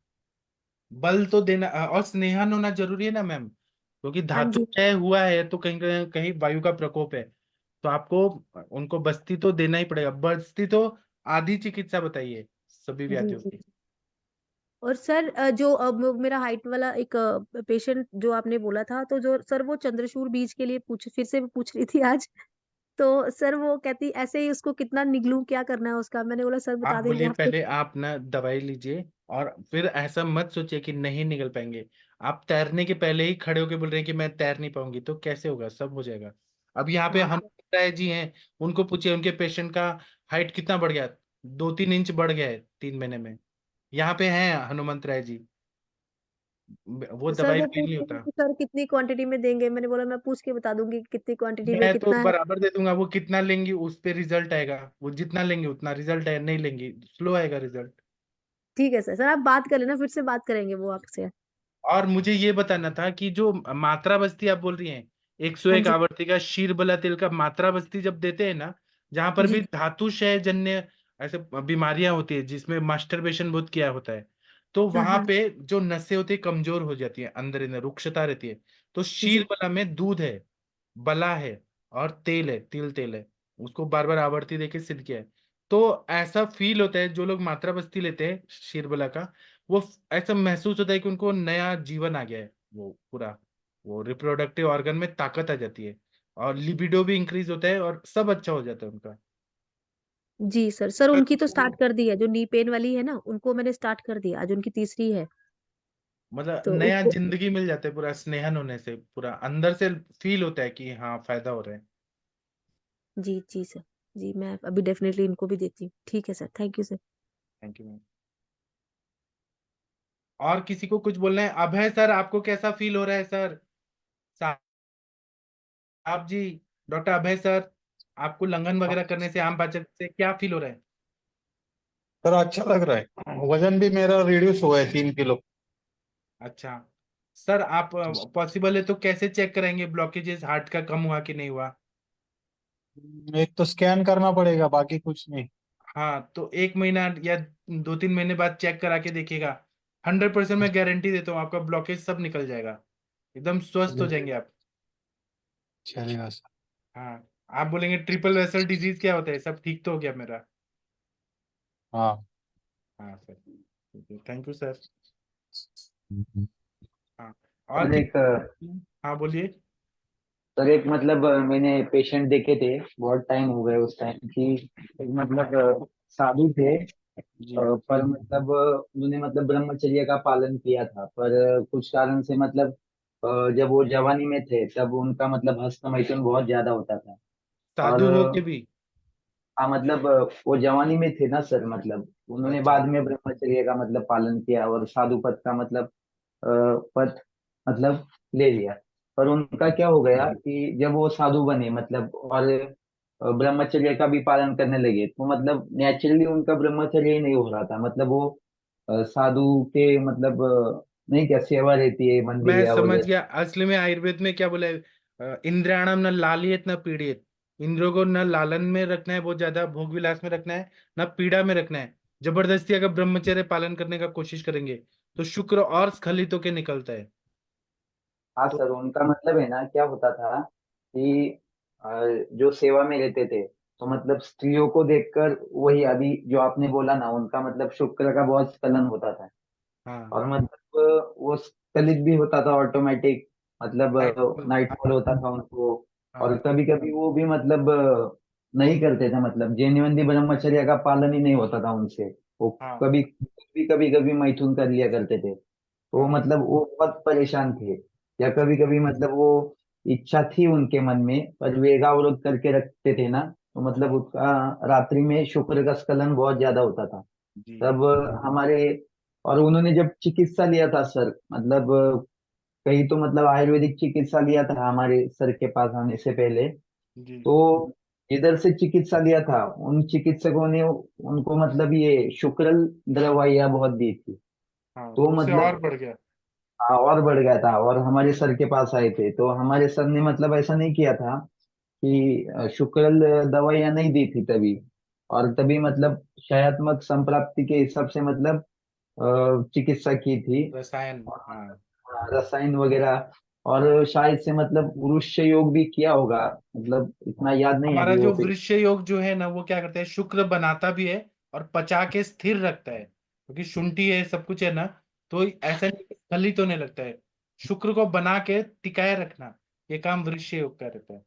बल तो देना, और स्नेहन होना जरूरी है ना मैम, क्योंकि हाँ धातु जी। क्षय हुआ है तो कहीं कहीं कहीं वायु का प्रकोप है। तो आपको उनको बस्ती तो देना ही पड़ेगा। बस्ती तो आधी चिकित्सा बताइए, सभी जी व्याधियों जी की। और सर जो अब मेरा हाइट वाला एक पेशेंट जो आपने बोला था, तो जो सर वो चंद्रशूर बीज के लिए फिर से पूछ रही थी आज। तो सर वो कहती ऐसे ही उसको कितना निगलूं, क्या करना है उसका? मैंने बोला सर आप बता देंगे बोलिए आपको। पहले, आप ना दवाई लीजिए, और फिर ऐसा मत सोचिए कि नहीं निकल पाएंगे। आप तैरने के पहले ही खड़े होके बोल रहे हैं कि मैं तैर नहीं पाऊंगी, तो कैसे होगा? सब हो जाएगा। अब यहाँ पे हाँ हनुमंत राय जी हैं, उनको पूछिए उनके पेशेंट का हाइट कितना बढ़ गया, 2-3 इंच बढ़ गया है 3 महीने में। यहाँ पे हैं हनुमंत राय जी, वो तो सर दवाई वो फेल पूछ नहीं रहे थे होता। कि सर कितनी क्वांटिटी में देंगे? मैंने बोला मैं पूछ के बता दूंगी कि कितनी क्वांटिटी में मैं तो कितना है। बराबर दे दूंगा, वो कितना लेंगी उस पे रिजल्ट आएगा, वो जितना लेंगे उतना रिजल्ट है, नहीं लेंगी स्लो आएगा रिजल्ट। ठीक है सर। सर आप बात कर लेना, फिर से बात करेंगे वो आपसे। और मुझे ये बताना था कि जो मात्रा बस्ती आप बोल रही हैं, हाँ 101 जी। आवृत्ति का शीरबला तेल का मात्रा बस्ती जब देते हैं ना, जहां पर जी भी धातु क्षय जन्य ऐसे बीमारियां होती है जिसमें मास्टरबेशन बहुत किया होता है, तो हाँ वहां हाँ पे जो नसें होती है कमजोर हो जाती है, अंदर अंदर रुक्षता रहती है। तो जी शीरबला में दूध है, बला है, और तेल है, तिल तेल है, उसको बार बार आवर्ती देके सिद्ध किया है। तो ऐसा फील होता है जो लोग मात्रा बस्ती लेते हैं शीरबला का, वो ऐसा महसूस होता है कि उनको नया जीवन आ गया है, वो पूरा वो रिप्रोडक्टिव ऑर्गन में ताकत आ जाती है, और लिबिडो भी इंक्रीज होता है, और सब अच्छा हो जाता है उनका। जी सर। सर पर उनकी तो उनको भी स्टार्ट कर दी है, जो नी पेन वाली है ना, उनको मैंने स्टार्ट कर दिया, आज उनकी तीसरी है। मतलब तो नया उसको जिंदगी मिल जाता है, पूरा स्नेहन होने से पूरा अंदर से फील होता है कि हाँ फायदा हो रहा है। जी जी सर। जी मैं अभी डेफिनेटली इनको भी देती हूँ। ठीक है sir, thank you sir. Thank you ma'am. और किसी को कुछ बोलना है? अभय सर, आपको कैसा फील हो रहा है सर? साहब जी, डॉक्टर अभय सर, आपको लंघन वगैरह करने से, आम पाचन से क्या फील हो रहा है? सर अच्छा लग रहा है, वजन भी मेरा रिड्यूस हुआ है 3 किलो। अच्छा सर, आप पॉसिबल है तो कैसे चेक कराएंगे ब्लॉकेजेस हार्ट का कम हुआ कि नहीं हुआ? एक तो स्कैन करना पड़ेगा, बाकी कुछ नहीं। हाँ, तो 1 महीना या 2-3 महीने बाद चेक करा के देखिएगा। 100% मैं गारंटी देता हूँ आपका ब्लॉकेज सब निकल जाएगा, एकदम स्वस्थ हो जाएंगे आप। चलेगा सर। हाँ, आप बोलेंगे ट्रिपल वेसल डिजीज क्या होता है, सब ठीक तो हो गया मेरा। हाँ। हाँ सर, थैंक यू सर। हाँ, और सर एक हाँ बोलिए। सर एक मतलब मैंने पेशेंट देखे थे, बहुत टाइम हो गया उस टाइम की। एक मतलब साधु थे, जी पर मतलब उन्होंने मतलब ब्रह्मचर्य का पालन किया था, पर कुछ कारण से मतलब जब वो जवानी में थे तब उनका मतलब हस्त मैथुन बहुत ज्यादा होता था। और साधु हो के भी? हाँ मतलब वो जवानी में थे ना सर, मतलब उन्होंने अच्छा बाद में ब्रह्मचर्य का मतलब पालन किया और साधु पद का मतलब पद मतलब ले लिया। पर उनका क्या हो गया कि जब वो साधु बने मतलब और ब्रह्मचर्य का भी पालन करने लगे, तो मतलब नेचुरली उनका ब्रह्मचर्य ही नहीं हो रहा था। मतलब वो साधु के मतलब नहीं क्या सेवा रहती है मंदिर मैं या समझ वगैरह। गया, असली में आयुर्वेद में क्या बोला है, इंद्रियाणम न लालियत न पीड़ित। इंद्रियों को न लालन में रखना है, बहुत ज्यादा भोग विलास में रखना है, न पीड़ा में रखना है। जबरदस्ती अगर ब्रह्मचर्य पालन करने का कोशिश करेंगे तो शुक्र और स्खलित होके निकलता है। हाँ तो सर, उनका मतलब है ना क्या होता था कि अ, जो सेवा में रहते थे, तो मतलब स्त्रियों को देखकर वही अभी जो आपने बोला ना, उनका मतलब शुक्र का बहुत स्खलन होता था। हाँ, और मतलब वो स्खलित भी होता था ऑटोमेटिक, मतलब नाइट फॉल होता था उनको। और हाँ, कभी कभी वो भी मतलब नहीं करते थे, मतलब जेन्युइनली ब्रह्मचर्य का पालन ही नहीं होता था उनसे। वो हाँ, कभी कभी मैथुन कर लिया करते थे। तो हाँ, मतलब वो बहुत परेशान थे। या कभी कभी मतलब वो इच्छा थी उनके मन में, पर वेगावरोध करके रखते थे ना, तो मतलब उसका रात्रि में शुक्र का स्खलन बहुत ज्यादा होता था। जी तब हमारे और उन्होंने जब चिकित्सा लिया था सर, मतलब कहीं तो मतलब आयुर्वेदिक चिकित्सा लिया था हमारे सर के पास आने से पहले। जी। तो इधर से चिकित्सा लिया था, उन चिकित्सकों ने उनको मतलब ये शुक्र दवाइयाँ बहुत दी थी। हाँ, तो तो उससे और मतलब बढ़ गया। हाँ, और बढ़ गया था। और हमारे सर के पास आए थे, तो हमारे सर ने मतलब ऐसा नहीं किया था कि शुक्र दवाइयाँ नहीं दी थी तभी। और तभी मतलब शयात्मक संप्राप्ति के हिसाब से मतलब चिकित्सा की थी। रसायन, और हाँ। रसायन वगैरह, और शायद से मतलब वृक्ष योग भी किया होगा, मतलब इतना याद नहीं है हमारा अभी वो जो वृक्ष योग जो है ना, वो क्या करता है, शुक्र बनाता भी है और पचा के स्थिर रखता है, क्योंकि शुंठी है, सब कुछ है ना, तो ऐसा नहीं स्खलित होने लगता है। शुक्र को बना के टिकाए रखना, ये काम वृश्य योग का रहता है।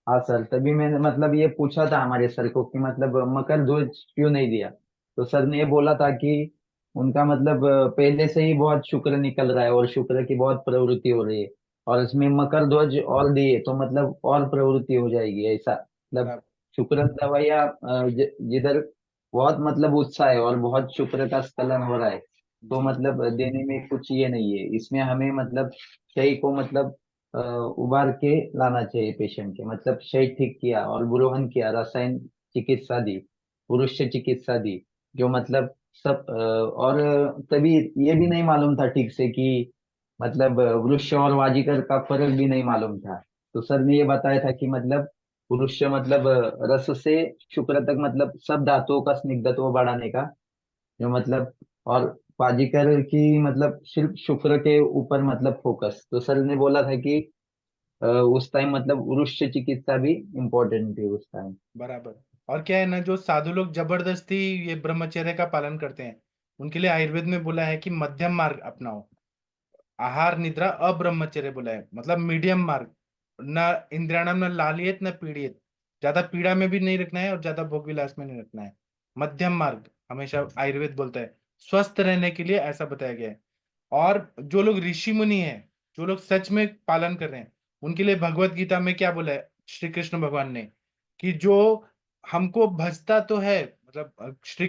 हाँ सर, तभी मैंने मतलब ये पूछा था हमारे सर को कि मतलब मकर ध्वज क्यों नहीं दिया। तो सर ने ये बोला था कि उनका मतलब पहले से ही बहुत शुक्र निकल रहा है और शुक्र की बहुत प्रवृत्ति हो रही है, और इसमें मकर ध्वज और दिए तो मतलब और प्रवृत्ति हो जाएगी ऐसा। मतलब बराबर। शुक्र दवाइया जिधर बहुत मतलब उत्साह है और बहुत शुक्र का स्खलन हो रहा है, तो जी मतलब देने में कुछ ये नहीं है। इसमें हमें मतलब सही को मतलब उबार के लाना चाहिए पेशेंट के। मतलब शय ठीक किया और ग्रहण किया, रसायन चिकित्सा दी, पुरुष चिकित्सा दी, जो मतलब सब और तभी ये भी नहीं मालूम था ठीक से कि मतलब वृक्ष और वाजिकर का फर्क भी नहीं मालूम था। तो सर ने ये बताया था कि मतलब पुरुष मतलब रस से शुक्र तक मतलब सब धातुओं का स्निग्धत्व बढ़ाने का, जो मतलब, और वाजिकर की मतलब सिर्फ शुक्र के ऊपर मतलब फोकस। तो सर ने बोला था कि उस टाइम मतलब वृक्ष चिकित्सा भी इम्पोर्टेंट थी उस टाइम। बराबर। और क्या है ना, जो साधु लोग जबरदस्ती ये ब्रह्मचर्य का पालन करते हैं, उनके लिए आयुर्वेद में बोला है कि मध्यम मार्ग अपनाओ। आहार निद्रा अब्रह्मचर्य बोला है, मतलब मीडियम मार्ग। न इंद्रियाणम न लालियत न पीड़ित, ज्यादा पीड़ा में भी नहीं रखना है और ज्यादा भोग विलास में नहीं रखना है। मध्यम मार्ग हमेशा आयुर्वेद बोलता है, स्वस्थ रहने के लिए ऐसा बताया गया है। और जो लोग ऋषि मुनि हैं, जो लोग सच में पालन कर रहे हैं, उनके लिए भगवत गीता में क्या बोला है श्री कृष्ण भगवान ने, कि जो हमको भजता तो है, मतलब श्री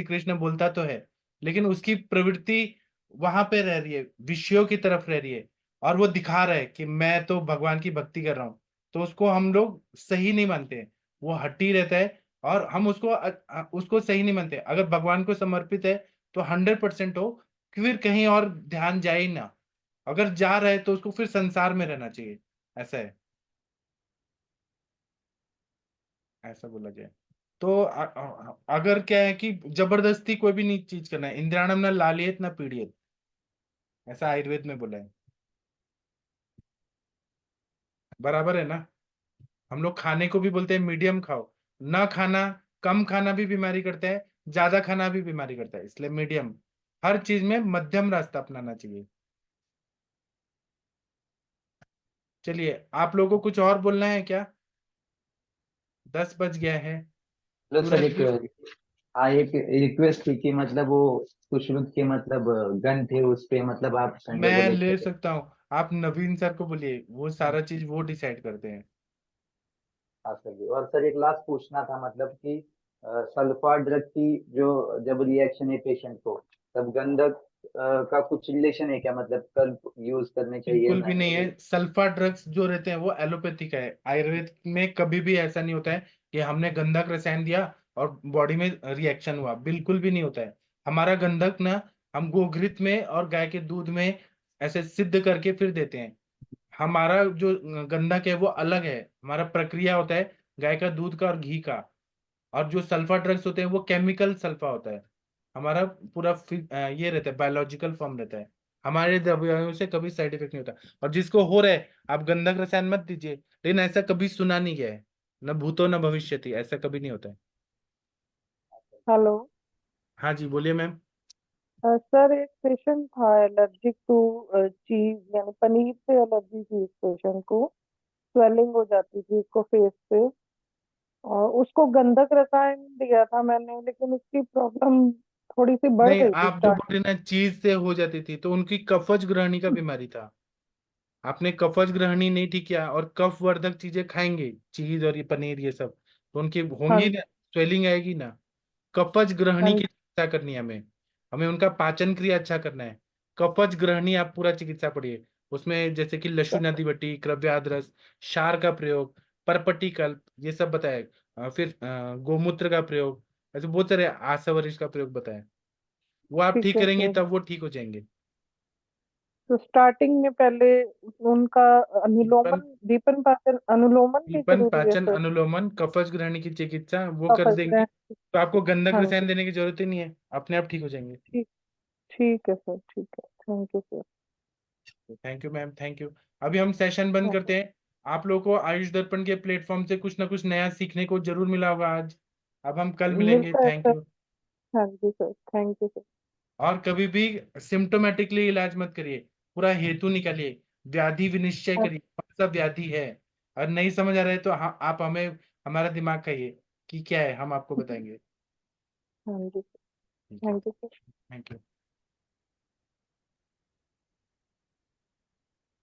कृष्ण बोलता तो है, लेकिन उसकी प्रवृत्ति वहां पे रह रही है, विषयों की तरफ रह रही है, और वो दिखा रहा है कि मैं तो भगवान की भक्ति कर रहा हूँ, तो उसको हम लोग सही नहीं मानते। वो हट्टी रहता है और हम उसको सही नहीं मानते। अगर भगवान को समर्पित है तो 100% हो, फिर कहीं और ध्यान जाए ही ना। अगर जा रहा है तो उसको फिर संसार में रहना चाहिए, ऐसा है, ऐसा बोला जाए। तो अगर क्या है कि जबरदस्ती कोई भी नहीं चीज करना है, इंद्रियाणम न लालियत न पीड़ित, ऐसा आयुर्वेद में बोला है। बराबर है ना। हम लोग खाने को भी बोलते हैं मीडियम खाओ, ना खाना, कम खाना भी बीमारी करता है, ज्यादा खाना भी बीमारी करता है, इसलिए मीडियम, हर चीज में मध्यम रास्ता अपनाना चाहिए। चलिए, आप लोगों को कुछ और बोलना है क्या? 10 बज गया है। चलो सर, सूरज एक भी हाँ एक रिक्वेस्ट थी कि मतलब वो सुश्रुत के मतलब गन थे उस पे मतलब आप संडे को मैं लेक्चर। ले सकता हूँ, आप नवीन सर को बोलिए, वो सारा चीज वो डिसाइड करते हैं। हाँ सर जी। और सर एक लास्ट पूछना था मतलब कि सल्फा ड्रग की जो जब रिएक्शन है पेशेंट को, तब गंधक का कुछ रिलेशन है क्या? मतलब कल यूज करने चाहिए बिल्कुल ना भी नहीं है। चाहिए? सल्फा ड्रग्स जो रहते हैं वो एलोपैथिक है, आयुर्वेद में कभी भी ऐसा नहीं होता है कि हमने गंधक रसायन दिया और बॉडी में रिएक्शन हुआ, बिल्कुल भी नहीं होता है। हमारा गंधक ना, हम गोघृत में और गाय के दूध में ऐसे सिद्ध करके फिर देते हैं। हमारा जो गंधक है वो अलग है, हमारा प्रक्रिया होता है गाय का दूध का और घी का। और जो सल्फा ड्रग्स होते हैं वो केमिकल सल्फा होता है। हमारा पूरा ये रहता है, बायोलॉजिकल फॉर्म रहता है। हमारे दवाइयों से कभी साइड इफेक्ट नहीं होता। और जिसको हो रहा है, आप गंधक रसायन मत दीजिए, लेकिन ऐसा कभी सुना नहीं गया है, न भूतो न भविष्यति, ऐसा कभी नहीं होता है। हेलो हाँ जी, बोलिए मैम। सर, एक पेशेंट था एलर्जिक टू चीज, यानी पनीर से एलर्जी थी इस पेशेंट को। स्वेलिंग हो जाती थी उसको फेस पे, और उसको गंधक रसायन दिया था मैंने, लेकिन उसकी प्रॉब्लम थोड़ी सी बढ़ नहीं, गई थी आप जो स्टार्ट। बोल रहे ना चीज से हो जाती थी, तो उनकी कफज ग्रहणी का बीमारी था। आपने कफज ग्रहणी नहीं ठीक किया और कफ वर्धक चीजें खाएंगे, चीज और ये पनीर ये सब, तो उनकी हाँ होंगी ना, जी। स्वेलिंग आएगी ना। कफज हाँ ग्रहणी की जी। चिकित्सा करनी है हमें, हमें उनका पाचन क्रिया अच्छा करना है। कफज ग्रहणी आप पूरा चिकित्सा पढ़िए, उसमें जैसे कि लशु नदी बट्टी, क्रव्याद्रस, क्षार का प्रयोग, परपट्टी कल्प, ये सब बताए। फिर गोमूत्र का प्रयोग, ऐसे बहुत सारे आसवरिश का प्रयोग बताए। वो आप ठीक ठीक है करेंगे सर। तब वो ठीक हो जाएंगे। तो स्टार्टिंग में पहले उनका दीपन अनुलोमन, दीपन पाचन अनुलोमन भी दीपन जरूरी है पाचन सर? अनुलोमन कफज ग्रहणी की चिकित्सा वो कर कफज देंगे, ग्रहण। तो आपको गंधक हाँ रसायन जी। देने की जरूरत ही नहीं है, अपने आप ठीक हो जाएंगे। ठीक। ठीक है सर, ठीक है, thank you sir. Thank you ma'am, thank you. अभी हम सेशन बंद हाँ। करते हैं। आप लोगों को आयुष दर्पण के प्लेटफॉर्म से कुछ ना कुछ नया सीखने को जरूर मिला होगा आज। अब हम कल मिलेंगे। मिलता है थैंक सर। यू। हाँ जी सर, थैंक यू सर। और कभी भी सिम्टोमेटिकली इलाज मत करिए, पूरा हेतु निकालिए, व्याधि विनिश्चय करिए कौन सा व्याधि है। और नहीं समझ आ रहा है तो आप हमें हमारा दिमाग खाइए कि क्या है, हम आपको बताएंगे। हाँ जी, ठीक है, thank you sir. Thank you.